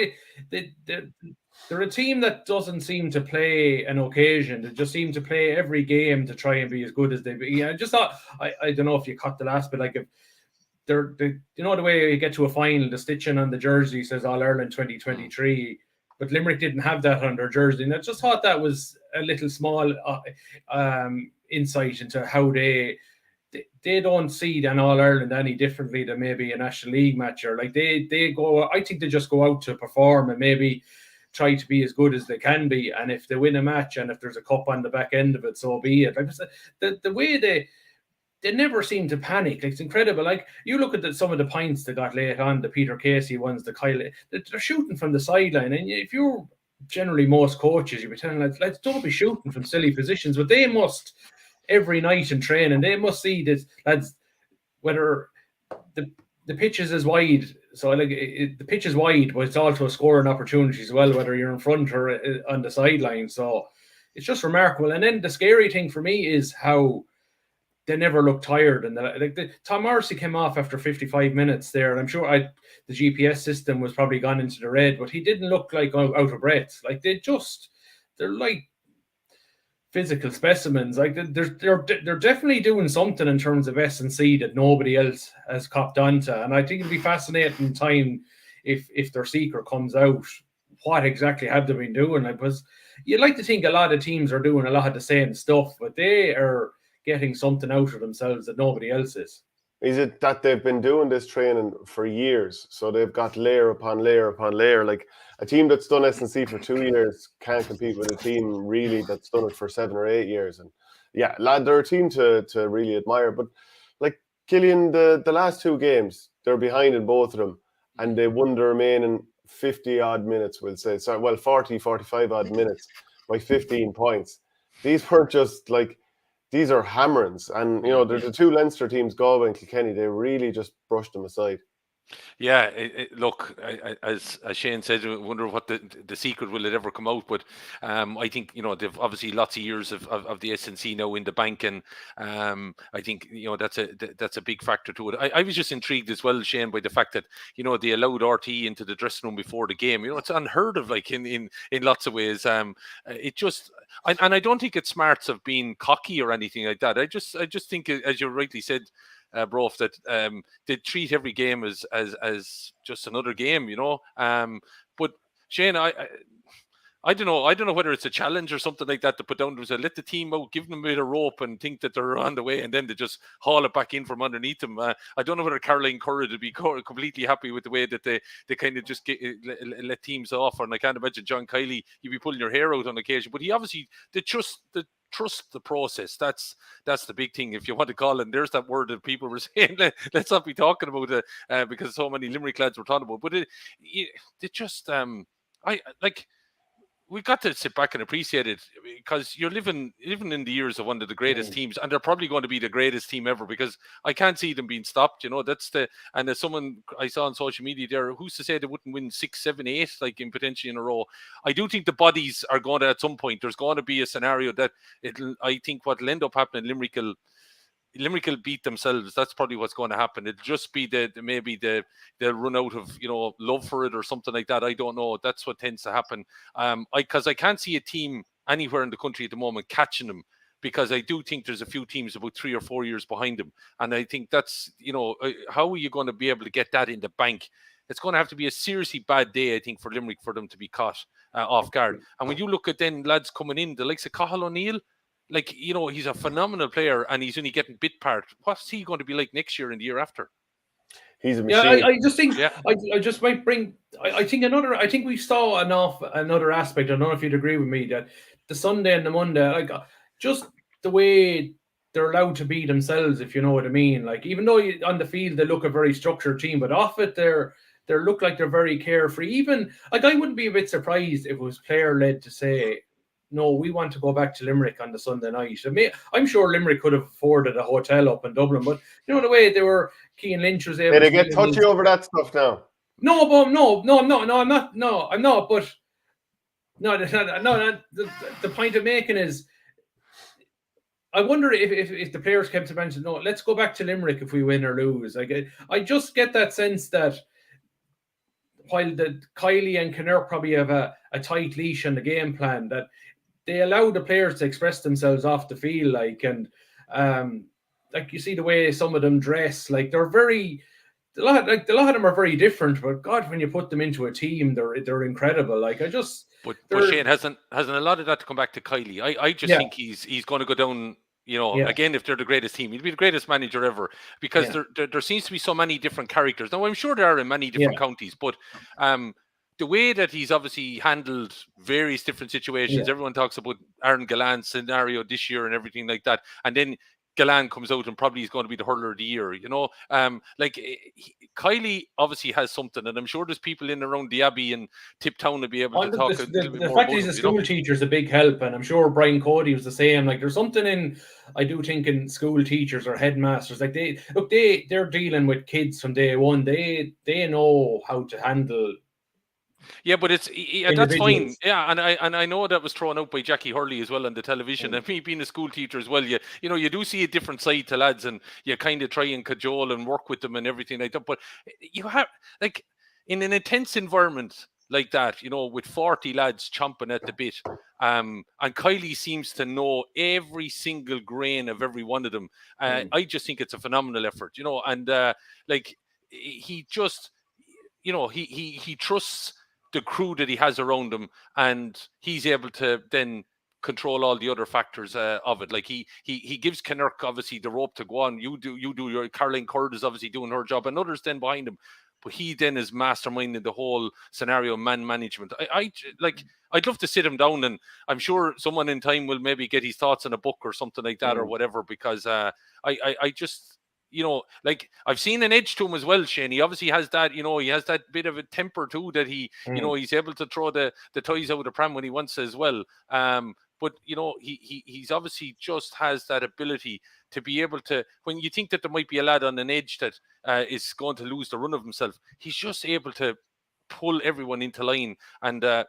they're a team that doesn't seem to play an occasion. They just seem to play every game to try and be as good as they be. I just thought, I don't know if you cut the last bit, like if you know the way you get to a final, the stitching on the jersey says All Ireland 2023, but Limerick didn't have that on their jersey. And I just thought that was a little small insight into how they don't see an All Ireland any differently than maybe a National League match, or like they go. I think they just go out to perform and maybe try to be as good as they can be. And if they win a match and if there's a cup on the back end of it, so be it. Like the way they never seem to panic. It's incredible. Like you look at some of the points they got late on, the Peter Casey ones, the Kiley, they're shooting from the sideline. And if you're generally most coaches, you'd be telling lads, don't be shooting from silly positions, but they must every night in training. They must see this, lads, whether the pitch is as wide. So like the pitch is wide, but it's also a scoring opportunity as well, whether you're in front or on the sideline. So it's just remarkable. And then the scary thing for me is how they never look tired. And Tom Morrissey came off after 55 minutes there, and I'm sure the GPS system was probably gone into the red, but he didn't look like out of breath. Like they're like physical specimens. Like they're definitely doing something in terms of S&C that nobody else has copped onto. And I think it'll be fascinating time if their secret comes out. What exactly have they been doing? Because you'd like to think a lot of teams are doing a lot of the same stuff, but they are getting something out of themselves that nobody else is. Is it that they've been doing this training for years? So they've got layer upon layer upon layer. Like a team that's done S&C for 2 years can't compete with a team really that's done it for 7 or 8 years. And yeah, they're a team to really admire. But like Killian, the last 2 games, they're behind in both of them, and they won the remaining 50 odd minutes, we'll say. Sorry, well, 40, 45 odd minutes by 15 points. These weren't just like, these are hammerings. And, you know, the 2 Leinster teams, Galway and Kilkenny, they really just brushed them aside. Yeah, look, as Shane said, I wonder what the secret will it ever come out. But I think, you know, they've obviously lots of years of the S&C now in the bank, and I think, you know, that's a big factor to it. I was just intrigued as well, Shane, by the fact that, you know, they allowed RT into the dressing room before the game. You know, it's unheard of, like in lots of ways. It just, and I don't think it's smarts of being cocky or anything like that. I just think, as you rightly said, Broph, that they treat every game as just another game, you know. But Shane, I don't know whether it's a challenge or something like that to put down to let the team out, give them a bit of rope and think that they're on the way, and then they just haul it back in from underneath them. I don't know whether Caroline Curran would be completely happy with the way that they kind of just let teams off, and I can't imagine John Kiley, you'd be pulling your hair out on occasion. But he obviously trust the process. That's the big thing, if you want to call it. And there's that word that people were saying, let's not be talking about it because so many Limerick lads were talking about. But it just we got to sit back and appreciate it, because you're living in the years of one of the greatest teams, and they're probably going to be the greatest team ever, because I can't see them being stopped. You know, and as someone I saw on social media there, who's to say they wouldn't win 6, 7, 8 like in potentially in a row. I do think the bodies are going to, at some point, there's going to be a scenario that I think what'll end up happening, Limerick will beat themselves. That's probably what's going to happen. It'll just be maybe they'll run out of, you know, love for it or something like that. I don't know. That's what tends to happen. Because I can't see a team anywhere in the country at the moment catching them, because I do think there's a few teams about 3 or 4 years behind them. And I think that's, you know, how are you going to be able to get that in the bank? It's going to have to be a seriously bad day, I think, for Limerick for them to be caught off guard. And when you look at then lads coming in, the likes of Cathal O'Neill, like, you know, he's a phenomenal player, and he's only getting bit part. What's he going to be like next year and the year after? He's a machine. Yeah, I just think I just might bring. I think we saw another aspect. I don't know if you'd agree with me that the Sunday and the Monday, like just the way they're allowed to be themselves, if you know what I mean. Like, even though on the field they look a very structured team, but off it they're look like they're very carefree. Even like I wouldn't be a bit surprised if it was player led to say, no, we want to go back to Limerick on the Sunday night. I'm sure Limerick could have afforded a hotel up in Dublin, but the way they were, Cian Lynch was able They to get touchy over that stuff now. No, but I'm not. But no. The point I'm making is, I wonder if the players kept mentioning, no, let's go back to Limerick if we win or lose. I just get that sense that while the Kiley and Kinnerk probably have a tight leash on the game plan, that they allow the players to express themselves off the field, and you see the way some of them dress, they're very. A lot of them are very different, but God, when you put them into a team, they're incredible. But Shane hasn't a lot of that to come back to Kiley. I just think he's going to go down. Again, if they're the greatest team, he'll be the greatest manager ever, because there seems to be so many different characters. Now, I'm sure there are in many different counties, but the way that he's obviously handled various different situations, everyone talks about Aaron Gallant's scenario this year and everything like that, and then Gallant comes out and probably is going to be the hurler of the year, Kiley obviously has something, and I'm sure there's people in around the Abbey and Tipp Town to be able to talk a little bit more. The fact he's a school teacher is a big help, and I'm sure Brian Cody was the same. There's something I do think in school teachers or headmasters, they're dealing with kids from day one. They know how to handle. Yeah, but that's fine. Yeah, and I know that was thrown out by Jackie Hurley as well on the television. And me being a school teacher as well, you do see a different side to lads, and you kind of try and cajole and work with them and everything like that. But you have in an intense environment like that, with 40 lads chomping at the bit, and Kiley seems to know every single grain of every one of them. I just think it's a phenomenal effort, and he just, he trusts the crew that he has around him, and he's able to then control all the other factors of it. He gives Kinnerk obviously the rope to go on. You do your Caroline Curd is obviously doing her job, and others then behind him. But he then is masterminding the whole scenario, man management. I'd love to sit him down, and I'm sure someone in time will maybe get his thoughts in a book or something like that or whatever, because I just. I've seen an edge to him as well, Shane. He obviously has that, he has that bit of a temper too, that he's able to throw the toys out of the pram when he wants to as well. But he's obviously just has that ability to be able to, when you think that there might be a lad on an edge that is going to lose the run of himself, he's just able to pull everyone into line, and to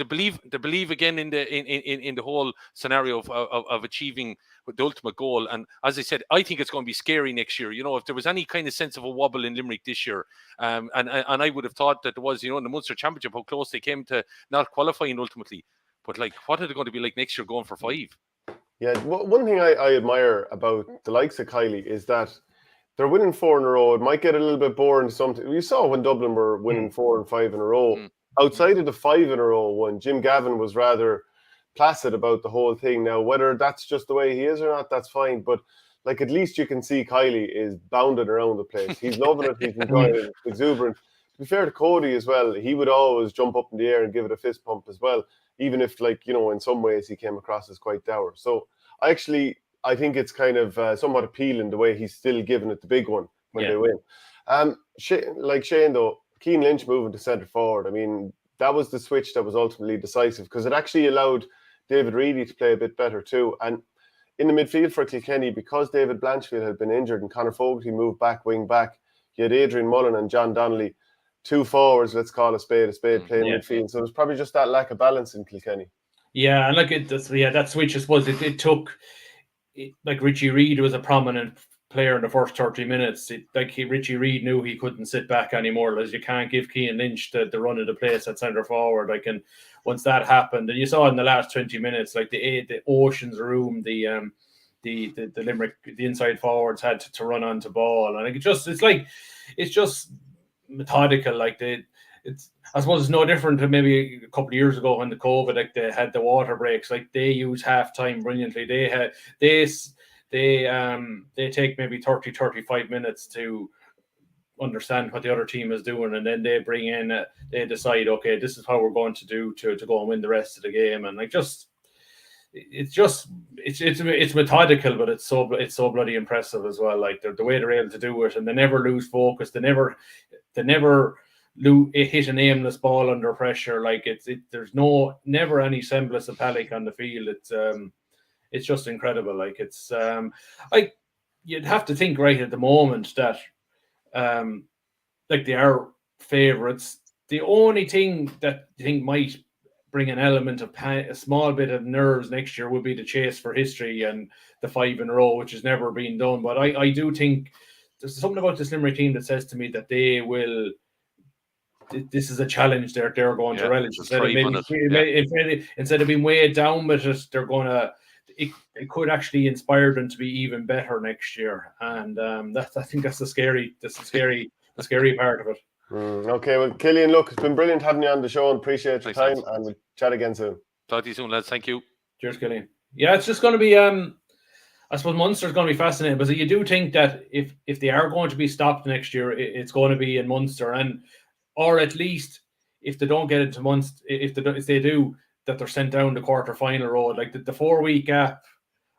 believe again in the whole scenario of achieving the ultimate goal. And as I said, I think it's going to be scary next year. If there was any kind of sense of a wobble in Limerick this year, and I would have thought that there was, in the Munster Championship, how close they came to not qualifying ultimately. But what are they going to be like next year, going for 5? Yeah, one thing I admire about the likes of Kiley is that they're winning 4 in a row. It might get a little bit boring. You saw when Dublin were winning 4 and 5 in a row. Outside of the 5 in a row one, Jim Gavin was rather placid about the whole thing. Now, whether that's just the way he is or not, that's fine. But at least you can see Kiley is bounding around the place. He's loving it. He's enjoying it. Exuberant. To be fair to Cody as well, he would always jump up in the air and give it a fist pump as well, even if in some ways he came across as quite dour. So I think it's kind of somewhat appealing the way he's still giving it the big one when they win. Shane though, Cian Lynch moving to centre forward, that was the switch that was ultimately decisive, because it actually allowed David Reedy to play a bit better too. And in the midfield for Kilkenny, because David Blanchfield had been injured and Conor Fogarty moved back, wing back, you had Adrian Mullen and John Donnelly, 2 forwards, let's call a spade, playing midfield. So it was probably just that lack of balance in Kilkenny. Yeah, and that switch, I suppose, it took, Richie Reid was a prominent player in the first 30 minutes. Richie Reid knew he couldn't sit back anymore, as you can't give Cian Lynch the run of the place at centre forward. And once that happened, and you saw in the last 20 minutes, the Oceans room, the Limerick, the inside forwards had to run onto ball, and it's just methodical. I suppose it's no different to maybe a couple of years ago when the COVID, they had the water breaks. They use half time brilliantly. They take maybe 30-35 minutes to understand what the other team is doing, and then they bring in, they decide, okay, this is how we're going to do to go and win the rest of the game. And it's methodical, but it's so bloody impressive as well. The way they're able to do it, and they never lose focus. They never hit an aimless ball under pressure. Like there's never any semblance of panic on the field. It's just incredible. Like it's like you'd have to think right at the moment that like they are favourites. The only thing that you think might bring an element of a small bit of nerves next year would be the chase for history and the 5 in a row, which has never been done. But I do think there's something about this Limerick team that says to me that they will. This is a challenge they're going to relish. Instead of being weighed down with it, they're going to. It could actually inspire them to be even better next year, and I think that's the scary part of it. Okay, well, Killian, look, it's been brilliant having you on the show, and appreciate your time, and we'll chat again soon. Talk to you soon, lads. Thank you. Cheers, Killian. Yeah, it's just going to be. I suppose Munster's going to be fascinating, but you do think that if they are going to be stopped next year, it's going to be in Munster, or at least if they don't get into Munster, if they do, that they're sent down the quarter-final road. Like the 4-week gap,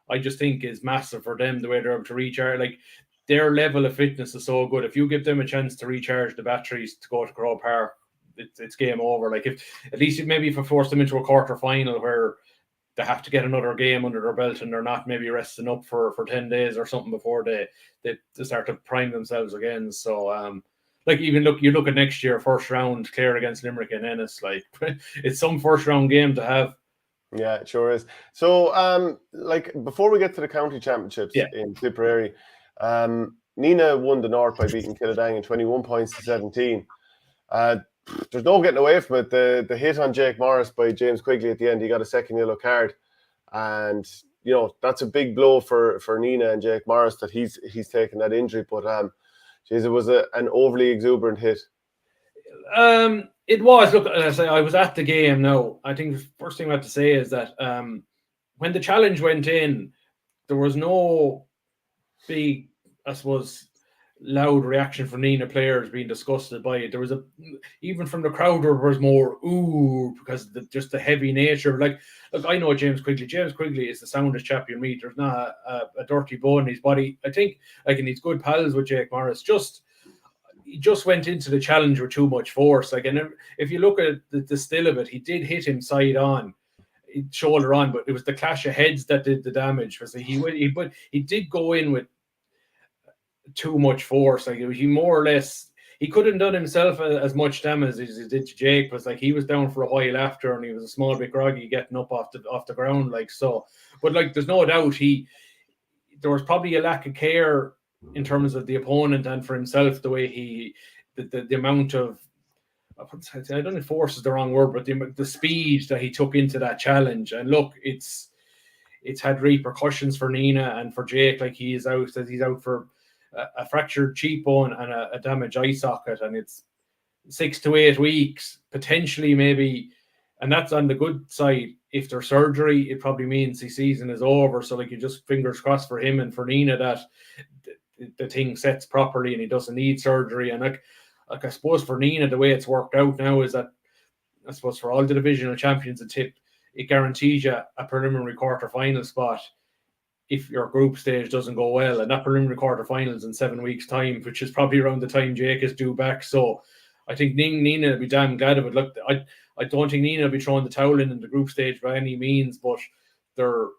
I just think is massive for them, the way they're able to recharge. Like their level of fitness is so good. If you give them a chance to recharge the batteries to go to Grove Park, it's game over. Like if it force them into a quarter-final where they have to get another game under their belt and they're not maybe resting up for 10 days or something before they start to prime themselves again. So like you look at next year, first round, Clare against Limerick and Ennis, like it's some first round game to have. Yeah, it sure is. So like before we get to the county championships in Tipperary, Nina won the North by beating Killadang in 21 points to 17. There's no getting away from it. The hit on Jake Morris by James Quigley at the end, he got a second yellow card, and that's a big blow for Nina and Jake Morris that he's taken that injury. But it was an overly exuberant hit. It was. Look, as I was at the game. Now, I think the first thing I have to say is that when the challenge went in, there was no big, I suppose, loud reaction from Nina players being disgusted by it. There was even from the crowd there was more ooh, because just the heavy nature. Like, look, I know James Quigley. James Quigley is the soundest chap you meet. There's not a dirty bone in his body. I think, like, and he's good pals with Jake Morris. He just went into the challenge with too much force. Like, and if you look at the still of it, he did hit him side on, shoulder on, but it was the clash of heads that did the damage. But he did go in with too much force. Like, he more or less, he couldn't done himself as much damage as he did to Jake. But like, he was down for a while after, and he was a small bit groggy getting up off the ground. Like, so, but like, there's no doubt there was probably a lack of care in terms of the opponent and for himself, the way the amount of, I don't know if force is the wrong word, but the speed that he took into that challenge. And look, it's had repercussions for Nina and for Jake. Like, he's out for a fractured cheekbone and a damaged eye socket, and it's 6 to 8 weeks potentially, maybe. And that's on the good side. If there's surgery, it probably means the season is over. So like, you just fingers crossed for him and for Nina that the thing sets properly and he doesn't need surgery. And like I suppose for Nina, the way it's worked out now is that, I suppose, for all the divisional champions in Tipp, it guarantees you a preliminary quarter-final spot if your group stage doesn't go well. And that preliminary quarter-finals in 7 weeks' time, which is probably around the time Jake is due back. So I think Nina will be damn glad of it. Look, I don't think Nina will be throwing the towel in the group stage by any means, but their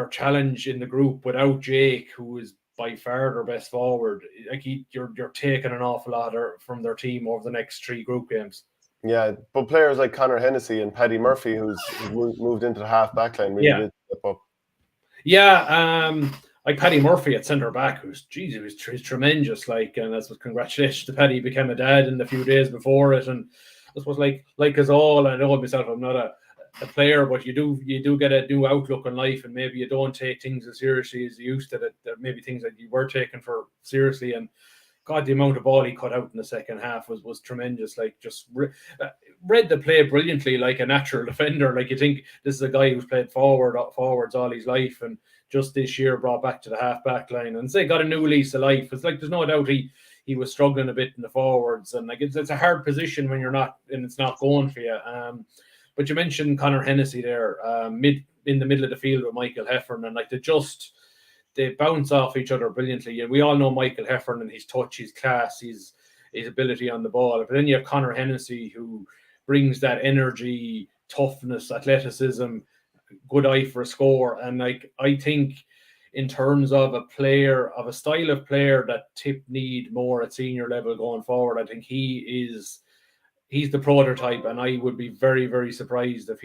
challenge in the group without Jake, who is by far their best forward, like you're taking an awful lot from their team over the next 3 group games. Yeah, but players like Conor Hennessy and Paddy Murphy, who's moved into the half back line, really did step up. Yeah, like Paddy Murphy at centre back, he was tremendous. Like, and that's what congratulations to Paddy. He became a dad in a few days before it, and I suppose like us all, I know myself, I'm not a player, but you do get a new outlook on life, and maybe you don't take things as seriously as you used to. That maybe things that you were taking for seriously, and God, the amount of ball he cut out in the second half was tremendous. Like, just read the play brilliantly, like a natural defender. Like, you think this is a guy who's played forwards all his life, and just this year brought back to the half back line, and got a new lease of life. It's like, there's no doubt he was struggling a bit in the forwards, and like, it's a hard position when you're not, and it's not going for you. But you mentioned Conor Hennessy there, in the middle of the field with Michael Heffern, and like they bounce off each other brilliantly. And we all know Michael Heffern and his touch, his class, his his ability on the ball. But then you have Conor Hennessy, who brings that energy, toughness, athleticism, good eye for a score. And like, I think in terms of a player, of a style of player that Tipp need more at senior level going forward, I think he's the prototype, and I would be very, very surprised if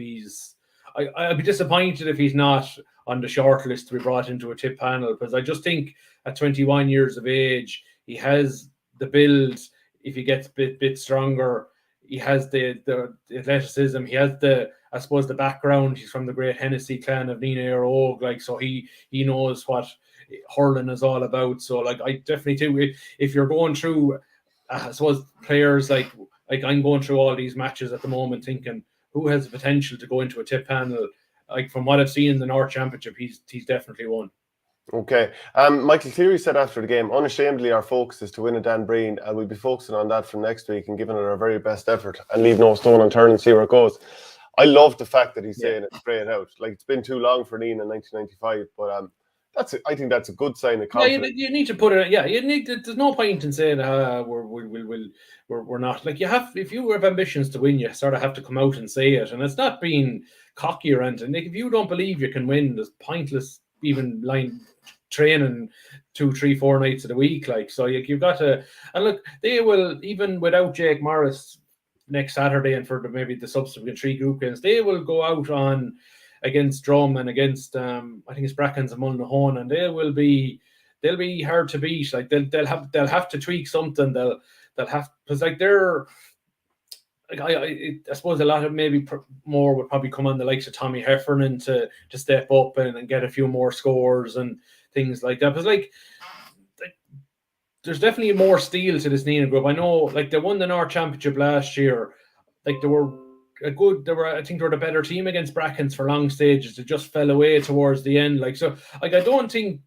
I'd be disappointed if he's not on the short list to be brought into a Tipp panel, because I just think at 21 years of age, he has the build. If he gets a bit stronger, he has the athleticism. He has the background. He's from the great Hennessy clan of Nina Oag, like, so he knows what hurling is all about. So like, I definitely do. If you're going through, I suppose, players like I'm going through all these matches at the moment, thinking who has the potential to go into a Tipp panel. Like, from what I've seen in the North Championship, he's definitely one. Okay. Michael Cleary said after the game, unashamedly, our focus is to win a Dan Breen, and we'll be focusing on that from next week and giving it our very best effort and leave no stone unturned and see where it goes. I love the fact that he's saying it straight out. Like, it's been too long for Neen in 1995, but I think that's a good sign of confidence. Yeah, you need to put it. Yeah, you need. There's no point in saying we're not. Like, you have, if you have ambitions to win, you sort of have to come out and say it. And it's not being cocky or anything. Like, if you don't believe you can win, there's pointless even training 2, 3, 4 nights of the week. Like, so you've got to. And look, they will, even without Jake Morris next Saturday and for maybe the subsequent 3 group games, they will go out on against Drum and against I think it's Brackens and Mullinahone, and they'll be hard to beat. Like, they'll have to tweak something. They'll have, because like they're, like, I suppose a lot of maybe more would probably come on the likes of Tommy Heffernan to step up and get a few more scores and things like that. But like there's definitely more steel to this Nina group. I know, like, they won the North Championship last year. Like, I think they were the better team against Brackens for long stages. It just fell away towards the end. Like, so, like, I think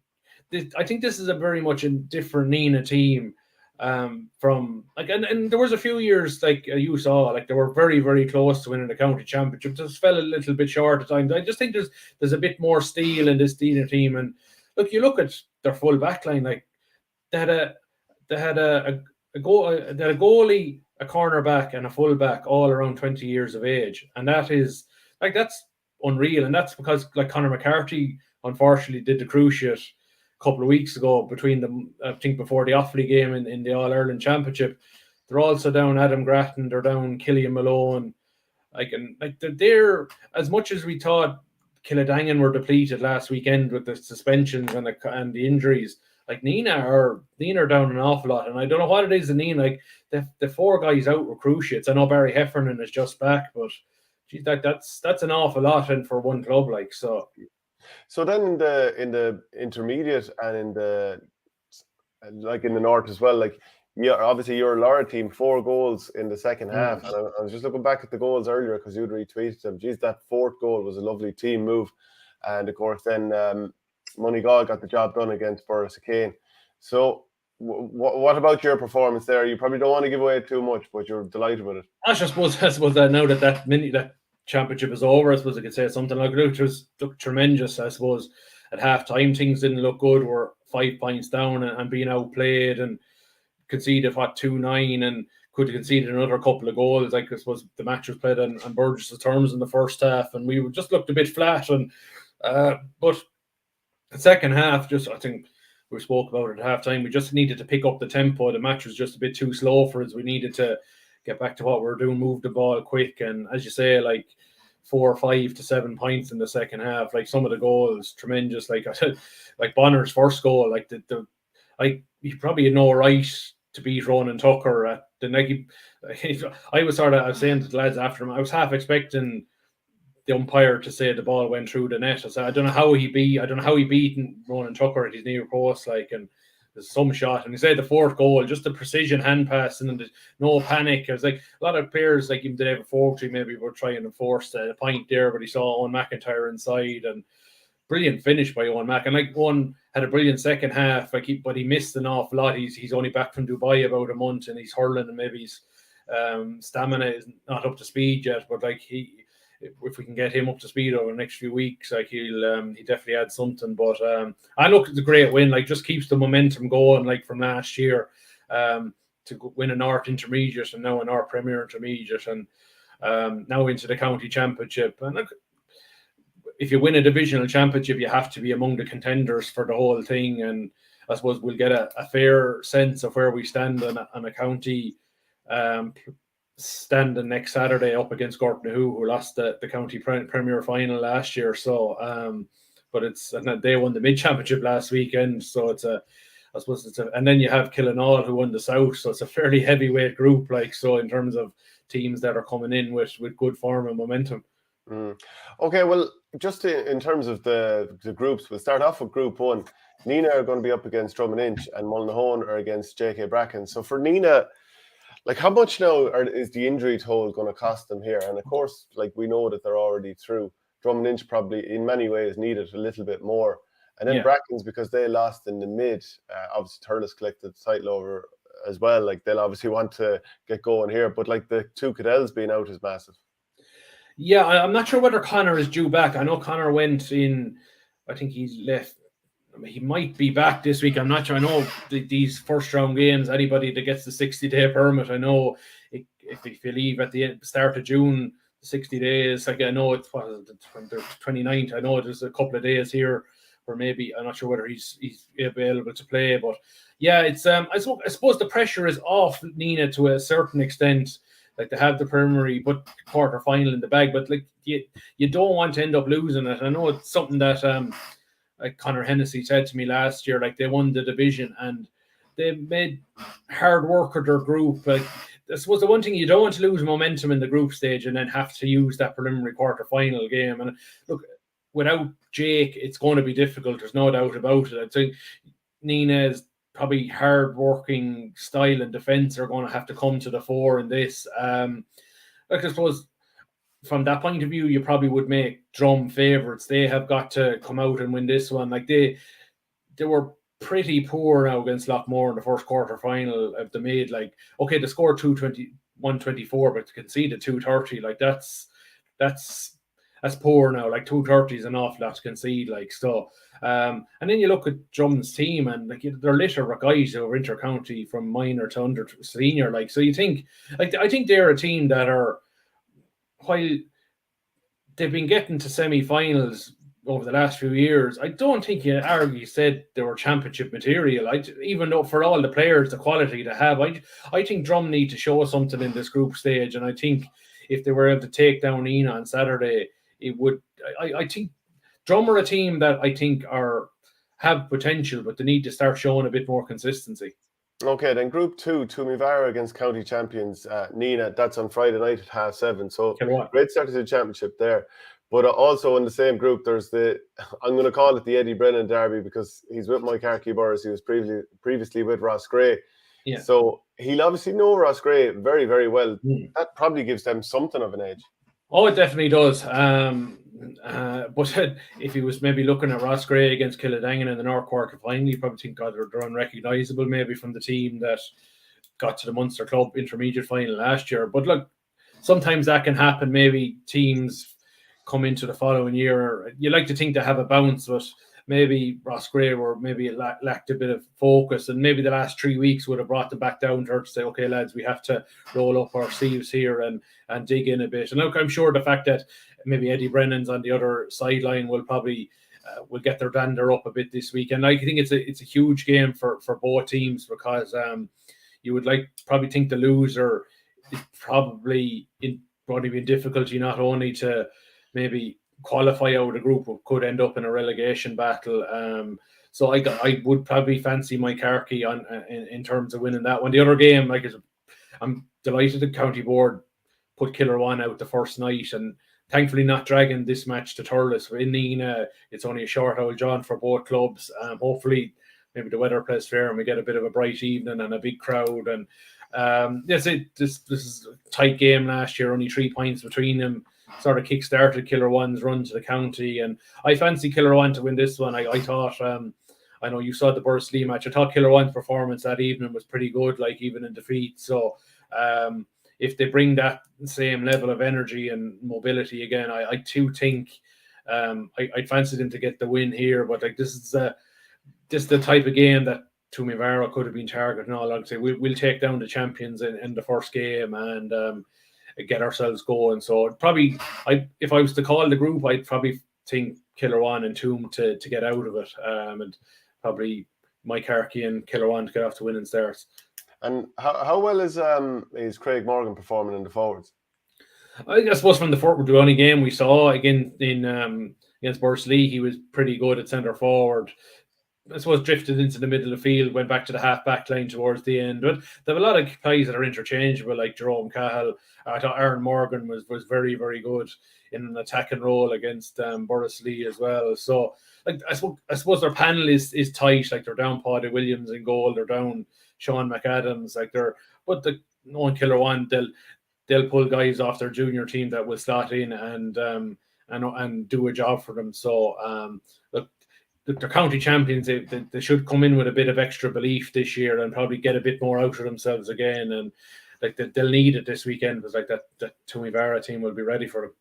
this is a very much a different Nina team from, like, and there was a few years, like, you saw, like, they were very, very close to winning the county championship. Just fell a little bit short at times. I just think there's a bit more steel in this Nina team. And look, you look at their full back line, like, they had a goalie, a cornerback, and a fullback all around 20 years of age, and that's unreal. And that's because, like, Conor McCarthy unfortunately did the cruciate a couple of weeks ago between them. I think before the Offaly game in the All-Ireland Championship. They're also down Adam Grattan, they're down Killian Malone. They're, as much as we thought Killadangan were depleted last weekend with the suspensions and the injuries, like, Nina are down an awful lot. And I don't know what it is in Nina. Like, the 4 guys out were cruciates. I know Barry Heffernan is just back, but geez, that's an awful lot in for one club. Like, so then in the intermediate and in the, like, in the north as well, like, obviously your Lara team, 4 goals in the second half. And I was just looking back at the goals earlier because you'd retweeted them. Geez, that 4th goal was a lovely team move. And of course then Moneygall got the job done against Borris O'Kane. So what about your performance there? You probably don't want to give away too much, but you're delighted with it. I suppose that now that championship is over, I suppose I could say something like it was tremendous. I suppose at half time things didn't look good. We're 5 points down and being outplayed and conceded 2-9 and could have conceded another couple of goals. Like, I suppose the match was played on Burgess' terms in the first half, and we just looked a bit flat. And but the second half, just, I think we spoke about it at half time, we just needed to pick up the tempo. The match was just a bit too slow for us. We needed to get back to what we were doing, move the ball quick, and as you say, like 4, 5 to 7 points in the second half. Like, some of the goals tremendous. Like Bonner's first goal, like he probably had no right to beat Ronan Tucker at the neck. I was saying to the lads after him, I was half expecting the umpire to say the ball went through the net. I said, I don't know how he beat Ronan Tucker at his near post, like, and there's some shot. And he said the 4th goal, just the precision hand pass and no panic. I was like, a lot of players, like even the day before, maybe were trying to force a point there, but he saw Owen McIntyre inside, and brilliant finish by Owen Mac. And like, Owen had a brilliant second half, but he missed an awful lot. He's only back from Dubai about a month, and he's hurling, and maybe his stamina is not up to speed yet. But like, if we can get him up to speed over the next few weeks, like, he definitely add something. But I look, it's a great win. Like, just keeps the momentum going, like, from last year. win a North Intermediate and now a North Premier Intermediate, and now into the county championship. And look, if you win a divisional championship, you have to be among the contenders for the whole thing. And I suppose we'll get a fair sense of where we stand on a county standing next Saturday up against Gortnahu, who lost the county premier final last year. So, but they won the mid championship last weekend. So and then you have Killinall, who won the South. So it's a fairly heavyweight group, so in terms of teams that are coming in with good form and momentum. Okay, well, just in terms of the groups, we'll start off with Group 1. Nina are going to be up against Drummond and Mullinahone are against JK Bracken. So for Nina, how much now is the injury toll going to cost them here? And of course, we know that they're already through. Drummond probably in many ways needed a little bit more. And then Bracken's, because they lost in the mid, obviously Thurles collected the title over as well. They'll obviously want to get going here. But the two Cadells being out is massive. Yeah, I'm not sure whether Connor is due back. I know Connor went in, I think he's left. He might be back this week. I'm not sure. I know these first round games, anybody that gets the 60-day permit, I know if you leave at the start of June, 60 days, I know it's the 29th. I know there's a couple of days here where maybe, I'm not sure whether he's available to play. But yeah, it's I suppose the pressure is off Nina to a certain extent. They have the primary but quarter final in the bag, but you don't want to end up losing it. I know it's something that Conor Hennessy said to me last year. They won the division and they made hard work of their group. I suppose the one thing, you don't want to lose momentum in the group stage and then have to use that preliminary quarter final game. And look, without Jake, it's going to be difficult. There's no doubt about it. I think Nina's probably hard-working style and defence are going to have to come to the fore in this. I suppose from that point of view, you probably would make Drum favourites. They have got to come out and win this one. They were pretty poor now against Lockmore in the first quarter final of the mid. Okay, they scored 124, but conceded 230. That's poor now. 230 is an awful lot to concede. So. And then you look at Drum's team, and they're litter of guys who are inter-county from minor to under senior. So you think, I think they're a team that are, while they've been getting to semi-finals over the last few years, I don't think you argue said they were championship material. Even though for all the players, the quality they have, I think Drum need to show something in this group stage, and I think if they were able to take down Nina on Saturday, it would. I think Drum are a team that I think have potential, but they need to start showing a bit more consistency. Okay, then Group 2, Toomevara against county champions Nina. That's on Friday night at 7:30. So great start to the championship there. But also in the same group, there's I'm going to call it the Eddie Brennan derby, because he's with Mike Harkey-Burris. He was previously with Ross Gray. Yeah. So he'll obviously know Ross Gray very, very well. That probably gives them something of an edge. Oh, it definitely does. But if he was maybe looking at Ross Gray against Killidangan in the North quarter final, you probably think, God, they're unrecognisable maybe from the team that got to the Munster Club intermediate final last year. But look, sometimes that can happen. Maybe teams come into the following year. You like to think they have a bounce, but maybe Ross Gray were maybe lacked a bit of focus, and maybe the last 3 weeks would have brought them back down to say, okay, lads, we have to roll up our sleeves here and dig in a bit. And look, I'm sure the fact that maybe Eddie Brennan's on the other sideline will probably will get their dander up a bit this week. And I think it's a huge game for both teams, because you would probably think the loser is probably in difficulty not only to maybe qualify out of the group, but could end up in a relegation battle. So I would probably fancy Mike Harkey in terms of winning that one. The other game, I'm delighted the county board put Killarwan out the first night, and thankfully not dragging this match to Thurles. In Nina, it's only a short old jaunt for both clubs. Hopefully, maybe the weather plays fair and we get a bit of a bright evening and a big crowd. And this is a tight game last year, only 3 points between them. Sort of kick-started Killarwan's run to the county, and I fancy Killarwan to win this one. I thought, I know you saw the Bursley match. I thought Killarwan's performance that evening was pretty good, even in defeat. So if they bring that same level of energy and mobility again, I too think I'd fancy them to get the win here. But this is the type of game that Tumivara could have been targeted and all. I'd say we'll take down the champions in the first game and get ourselves going. So probably, if I was to call the group, I'd probably think Killerwan and Toom to get out of it, and probably Mike Harkey and Killerwan to get off to winning starts. And how well is Craig Morgan performing in the forwards? I suppose from the only game we saw again against Bursley, he was pretty good at centre forward. I suppose drifted into the middle of the field, went back to the half-back line towards the end. But there have a lot of guys that are interchangeable, like Jerome Cahill. I thought Aaron Morgan was very, very good in an attacking role against Bursley as well. So, like I suppose their panel is tight. Like they're down Paddy Williams in goal, they're down Sean McAdams. Knowing Killerwan, they'll pull guys off their junior team that will slot in and do a job for them. So, they're county champions. They should come in with a bit of extra belief this year and probably get a bit more out of themselves again. And like they'll need it this weekend because like that Tumivara team will be ready for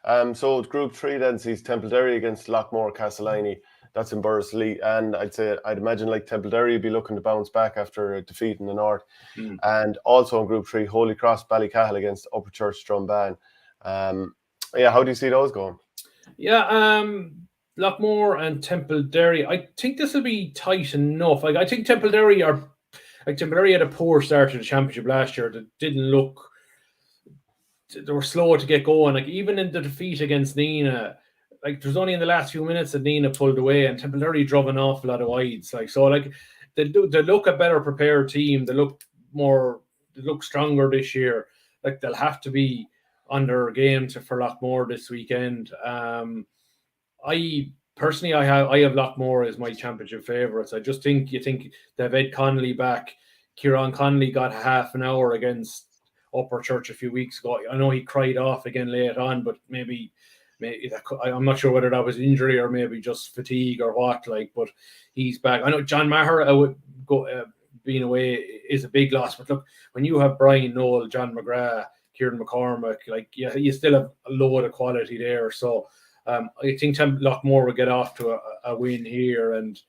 them. So Group 3 then sees Templederry against Lockmore Castleiney. That's in Bursley, and I'd imagine like Templederry would be looking to bounce back after a defeat in the north. And also in Group 3, Holy Cross Ballycahill against Upper Church Strumban. How do you see those going? Lockmore and Templederry. I think this will be tight enough. Like I think Templederry had a poor start to the championship last year. That didn't look. They were slow to get going. Like even in the defeat against Nina, like there's only in the last few minutes that Nina pulled away, and Templederry drove an awful lot of wides. Like so, like they look a better prepared team. They look stronger this year. Like they'll have to be on their game for Lockmore this weekend. I personally, I have Lockmore as my championship favourites. I just think they have Ed Connolly back. Kieran Connolly got half an hour against Upper Church a few weeks ago. I know he cried off again late on, but maybe I'm not sure whether that was injury or maybe just fatigue or what. Like, but he's back. I know John Maher being away is a big loss, but look, when you have Brian Noel, John McGrath, Kieran McCormack, you still have a load of quality there. So. I think Lockmore will get off to a win here, and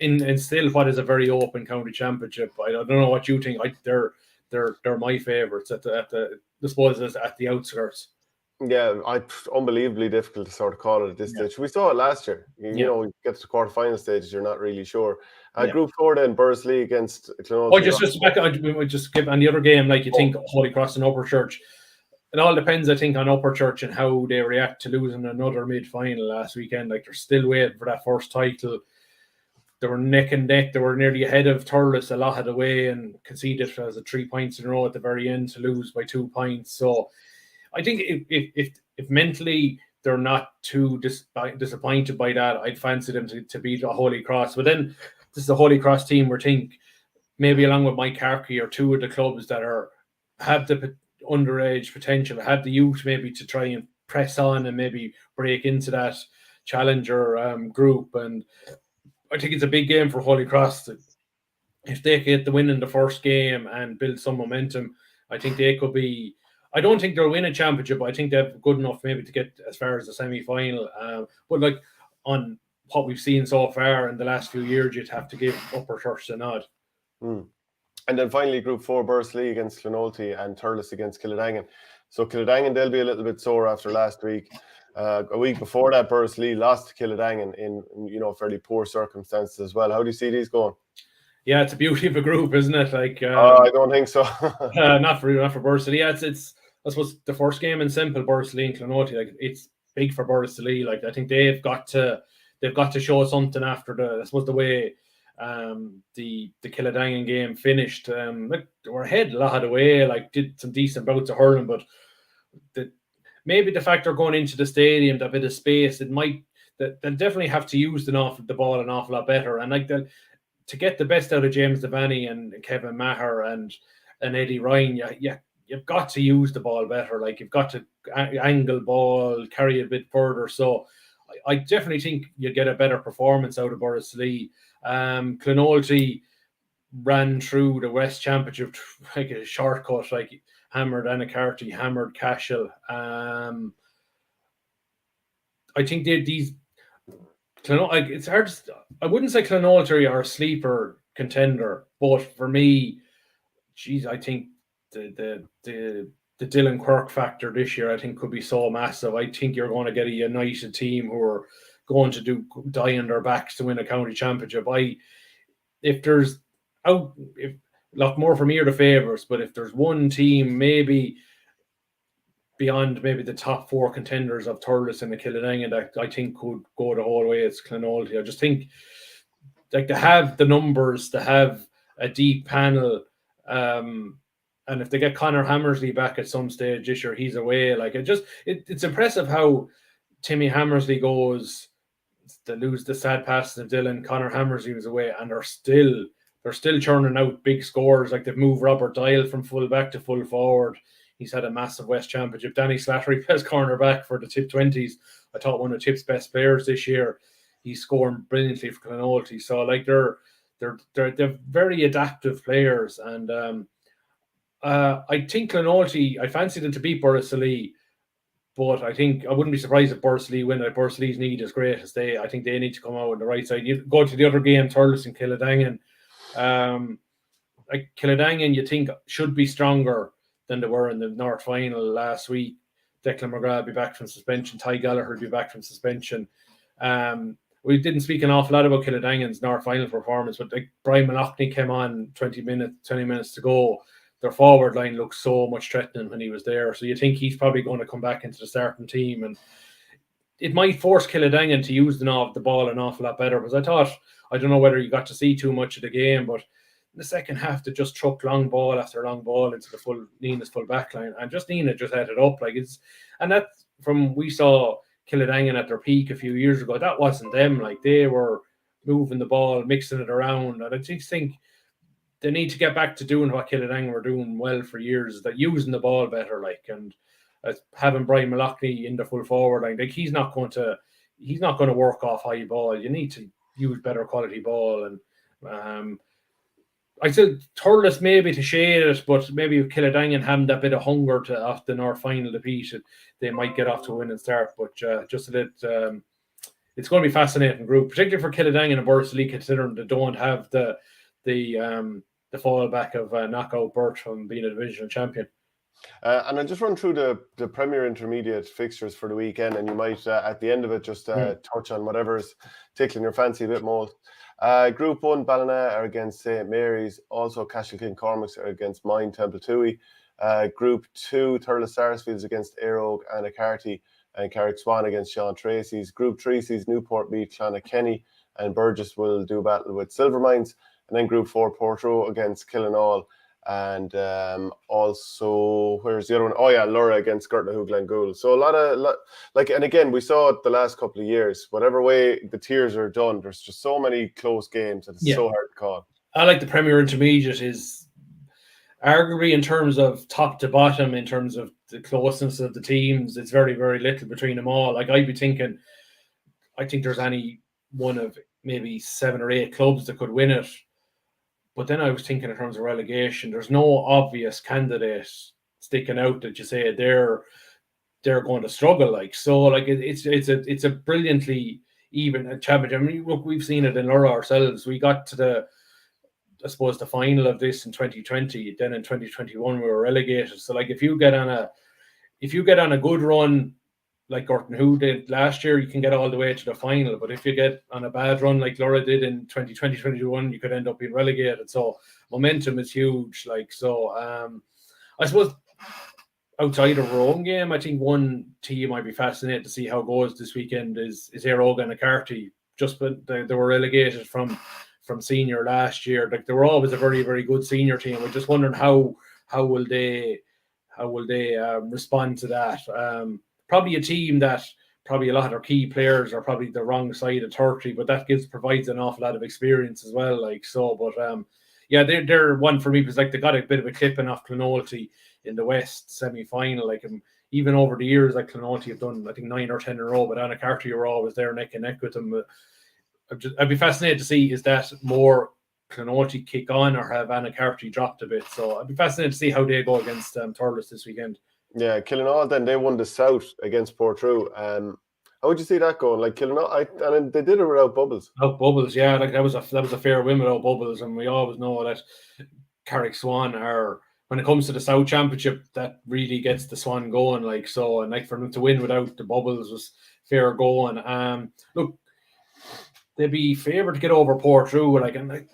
in still what is a very open county championship. I don't know what you think. They're my favourites at the outskirts. Yeah, unbelievably difficult to sort of call it at this stage. We saw it last year. You know, you get to the quarterfinal stages, you're not really sure. Group 4 then, Bursley against Clonolty. Just give on the other game, like you think Holy Cross and Upper Church. It all depends, I think, on Upper Church and how they react to losing another mid-final last weekend. Like they're still waiting for that first title. They were neck and neck. They were nearly ahead of Thurles a lot of the way and conceded as a 3 points in a row at the very end to lose by 2 points. So I think if mentally they're not too disappointed by that, I'd fancy them to beat a Holy Cross. But then this is a Holy Cross team where I think maybe along with Mike Harkey or two of the clubs that have the underage potential, have the youth maybe to try and press on and maybe break into that challenger group. And I think it's a big game for Holy Cross. If they get the win in the first game and build some momentum, I think they could be. I don't think they'll win a championship, but I think they're good enough maybe to get as far as the semi-final. But like on what we've seen so far in the last few years, you'd have to give Upper Church a nod. And then finally, Group 4, Bursley against Clonolty and Thurles against Kildangan. So Kildangan, they'll be a little bit sore after last week. A week before that, Bursley lost to Kildangan in fairly poor circumstances as well. How do you see these going? Yeah, it's a beauty of a group, isn't it? Like, I don't think so. not for Bursley. Yeah, it's I suppose the first game in simple, Bursley and Clonolty. Like, it's big for Bursley. Like, I think they've got to show something after the way. The Kildangan game finished. They were ahead a lot of the way. Like did some decent bouts of hurling, but maybe the fact they're going into the stadium, that bit of space, they'll definitely have to use the ball an awful lot better. And like to get the best out of James Devaney and Kevin Maher and Eddie Ryan, you've got to use the ball better. Like you've got to angle ball, carry it a bit further. So I definitely think you get a better performance out of Bursley. Clonolty ran through the West Championship like a shortcut, like hammered Anacarty, hammered Cashel. I think Like, it's hard. I wouldn't say Clonalty are a sleeper contender, but for me, geez, I think the Dylan Quirk factor this year, I think, could be so massive. I think you're going to get a united team who are going to die on their backs to win a county championship. If Lockmore for me are the favourites, but if there's one team maybe beyond maybe the top 4 contenders of Thurles and the Kildangan that I think could go the whole way, it's Clonalty. I just think, like, to have the numbers, to have a deep panel, and if they get Conor Hammersley back at some stage this year, he's away. Like, it's impressive how Timmy Hammersley goes. They lose the sad passing of Dylan. Conor Hammersley was away, and they're still churning out big scores. Like, they've moved Robert Dial from full back to full forward. He's had a massive West Championship. Danny Slattery plays cornerback for the Tipp 20s. I thought one of Tipp's best players this year. He's scoring brilliantly for Clonalty. So, like, they're very adaptive players, and I think Clonalty, I fancy them to beat Borrisoleigh, but I think I wouldn't be surprised if Borrisoleigh win. Like, Borrisoleigh's need is great as I think they need to come out on the right side. You go to the other game, Thurles and Kildangan. Like, Kildangan, you think should be stronger than they were in the North final last week. Declan McGrath will be back from suspension. Ty Gallagher will be back from suspension. We didn't speak an awful lot about Kildangan's North final performance, but, like, Brian Malachny came on 20 minutes to go. Their forward line looked so much threatening when he was there. So you think he's probably going to come back into the starting team, and it might force Kildangan to use the ball an awful lot better. Because I don't know whether you got to see too much of the game, but in the second half, they just truck long ball after long ball into the Nina's full back line, and Nina just had it up. And that, from we saw Kildangan at their peak a few years ago, that wasn't them. Like, they were moving the ball, mixing it around, and I just think they need to get back to doing what Kildangan were doing well for years, that using the ball better, like, and having Brian Malachny in the full forward line. Like, he's not going to work off high ball. You need to use better quality ball, and I said Thurles maybe to shade it, but maybe if Kildangan having that bit of hunger off the North final defeat, they might get off to a winning start. But just a bit, it's going to be a fascinating group, particularly for Kildangan and Borrisoleigh, considering they don't have the fallback of knockout berth from being a divisional champion. And I'll just run through the Premier Intermediate fixtures for the weekend, and you might, at the end of it, just touch on whatever's tickling your fancy a bit most. Group 1, Ballina are against St. Mary's. Also, Cashel Cormacs are against Mine Templederry. Group 2, Thurles Sarsfields against Aerogue and Carty, and Carrick Swan against Sean Tracy's. Group 3 sees Newport meet Clonakilty, and Burgess will do battle with Silvermines. And then Group 4, Portroe against Killinall. And also, where's the other one? Oh yeah, Lura against Gertnahoog Glengool. So a lot, like, and again, we saw it the last couple of years. Whatever way the tiers are done, there's just so many close games that it's so hard to call. I like the Premier Intermediate is arguably, in terms of top to bottom, in terms of the closeness of the teams, it's very, very little between them all. Like, I'd be thinking, I think there's any one of maybe 7 or 8 clubs that could win it. But then I was thinking in terms of relegation, there's no obvious candidate sticking out that you say they're going to struggle. Like, so, like, it's a brilliantly even championship. I mean, look, we've seen it in Lura ourselves. We got to the final of this in 2020. Then in 2021 we were relegated. So, like, if you get on a good run, like Gertnahoog did last year, you can get all the way to the final. But if you get on a bad run like Lura did in 2020-21, you could end up being relegated. So momentum is huge. Like, so I suppose outside of our own game, I think one team I'd be fascinated to see how it goes this weekend is Aerogue and Carty. Just but they were relegated from senior last year. Like, they were always a very, very good senior team. We're just wondering how will they respond to that. Probably a team that probably a lot of their key players are probably the wrong side of 30, but that provides an awful lot of experience as well. Like, so, but yeah, they're one for me because, like, they got a bit of a clipping off Clonalty in the West semi-final. Like, even over the years, like, Clonalty have done, I think, 9 or 10 in a row, but Anna Carty were always there neck and neck with them. I'd be fascinated to see, is that more Clonalty kick on or have Anna Carty dropped a bit? So I'd be fascinated to see how they go against Thurles this weekend. Yeah, Killinall then, they won the South against Portroe. How would you see that going? Like and they did it without Bubbles. Without Bubbles, yeah, like that was a fair win without Bubbles, and we always know that Carrick Swan are, when it comes to the South Championship, that really gets the Swan going. Like so, and like for them to win without the Bubbles was fair going. Look, they'd be favoured to get over Portrue. Like, and like,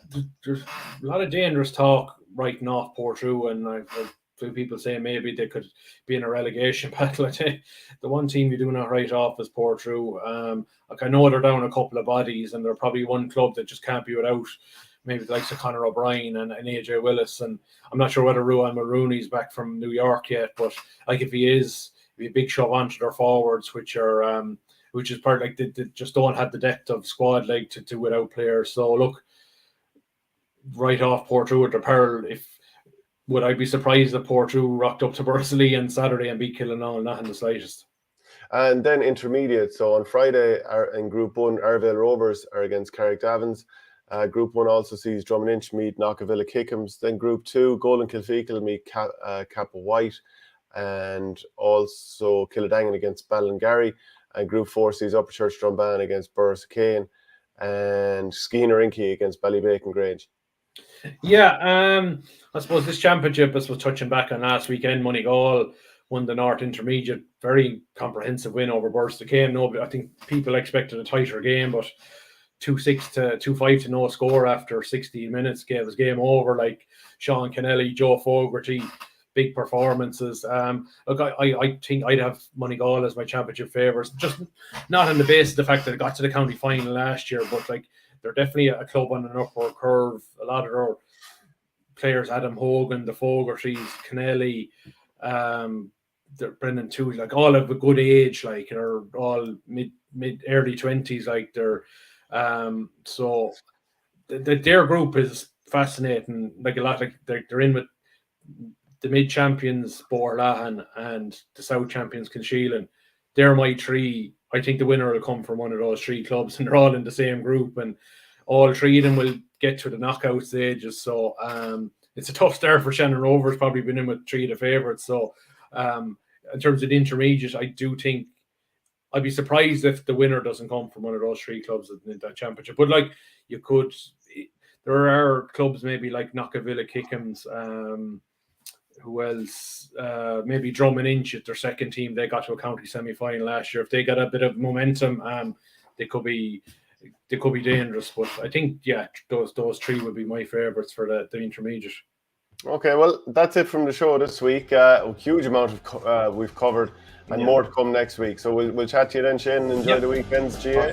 there's a lot of dangerous talk writing off Portrue, and like few people say maybe they could be in a relegation battle. I think the one team you do not write off is Portrue. Like I know they're down a couple of bodies, and they're probably one club that just can't be without maybe the likes of Conor O'Brien and AJ Willis. And I'm not sure whether Ruan Mulrooney's back from New York yet, but like if he is, it'd be a big shove onto their forwards, which is part like they just don't have the depth of squad like to do without players. So look, right off Portrue at their peril. Would I be surprised that Portrue rocked up to Bursley on Saturday and beat Killinall? Not in the slightest. And then intermediate. So on Friday in Group 1, Arvale Rovers are against Carrick Davins. Group 1 also sees Drummond meet Knockavilla Kickhams. Then Group 2, Golden Kilfeacle meet Kappa White, and also Killadangan against Ballingarry. And Group 4 sees Upper Church Drumban against Burris Kane, and Skeena Inky against Ballybacon Grange. Yeah, I suppose this championship, as was touching back on last weekend, Moneygall won the North Intermediate, very comprehensive win over Burris Kane. I think people expected a tighter game, but 2-6 to 2-5 to no score after 16 minutes gave us game over. Like Sean Kennelly, Joe Fogarty, big performances. Look, I think I'd have Moneygall as my championship favourites, just not on the basis of the fact that it got to the county final last year, but like they're definitely a club on an upward curve. A lot of their players, Adam Hogan, the Fogartys, Kennelly, they're Brendan too, like all of a good age, like they're all mid early 20s, like they're so their group is fascinating. Like a lot, like they're in with the mid champions Borlahan and the South champions Kinsheelan. They're my three. I think the winner will come from one of those three clubs, and they're all in the same group, and all three of them will get to the knockout stages. So it's a tough start for Shannon Rovers, probably been in with three of the favourites. So in terms of the intermediate, I do think I'd be surprised if the winner doesn't come from one of those three clubs in that championship. But like there are clubs maybe like Knockavilla Kickhams, who else? Maybe Drummond Inch at their second team. They got to a county semi-final last year. If they got a bit of momentum, they could be dangerous. But I think those three would be my favourites for the intermediate. Okay, well that's it from the show this week. A huge amount of we've covered, and more to come next week. So we'll chat to you then, Shane. Enjoy the weekends, GA.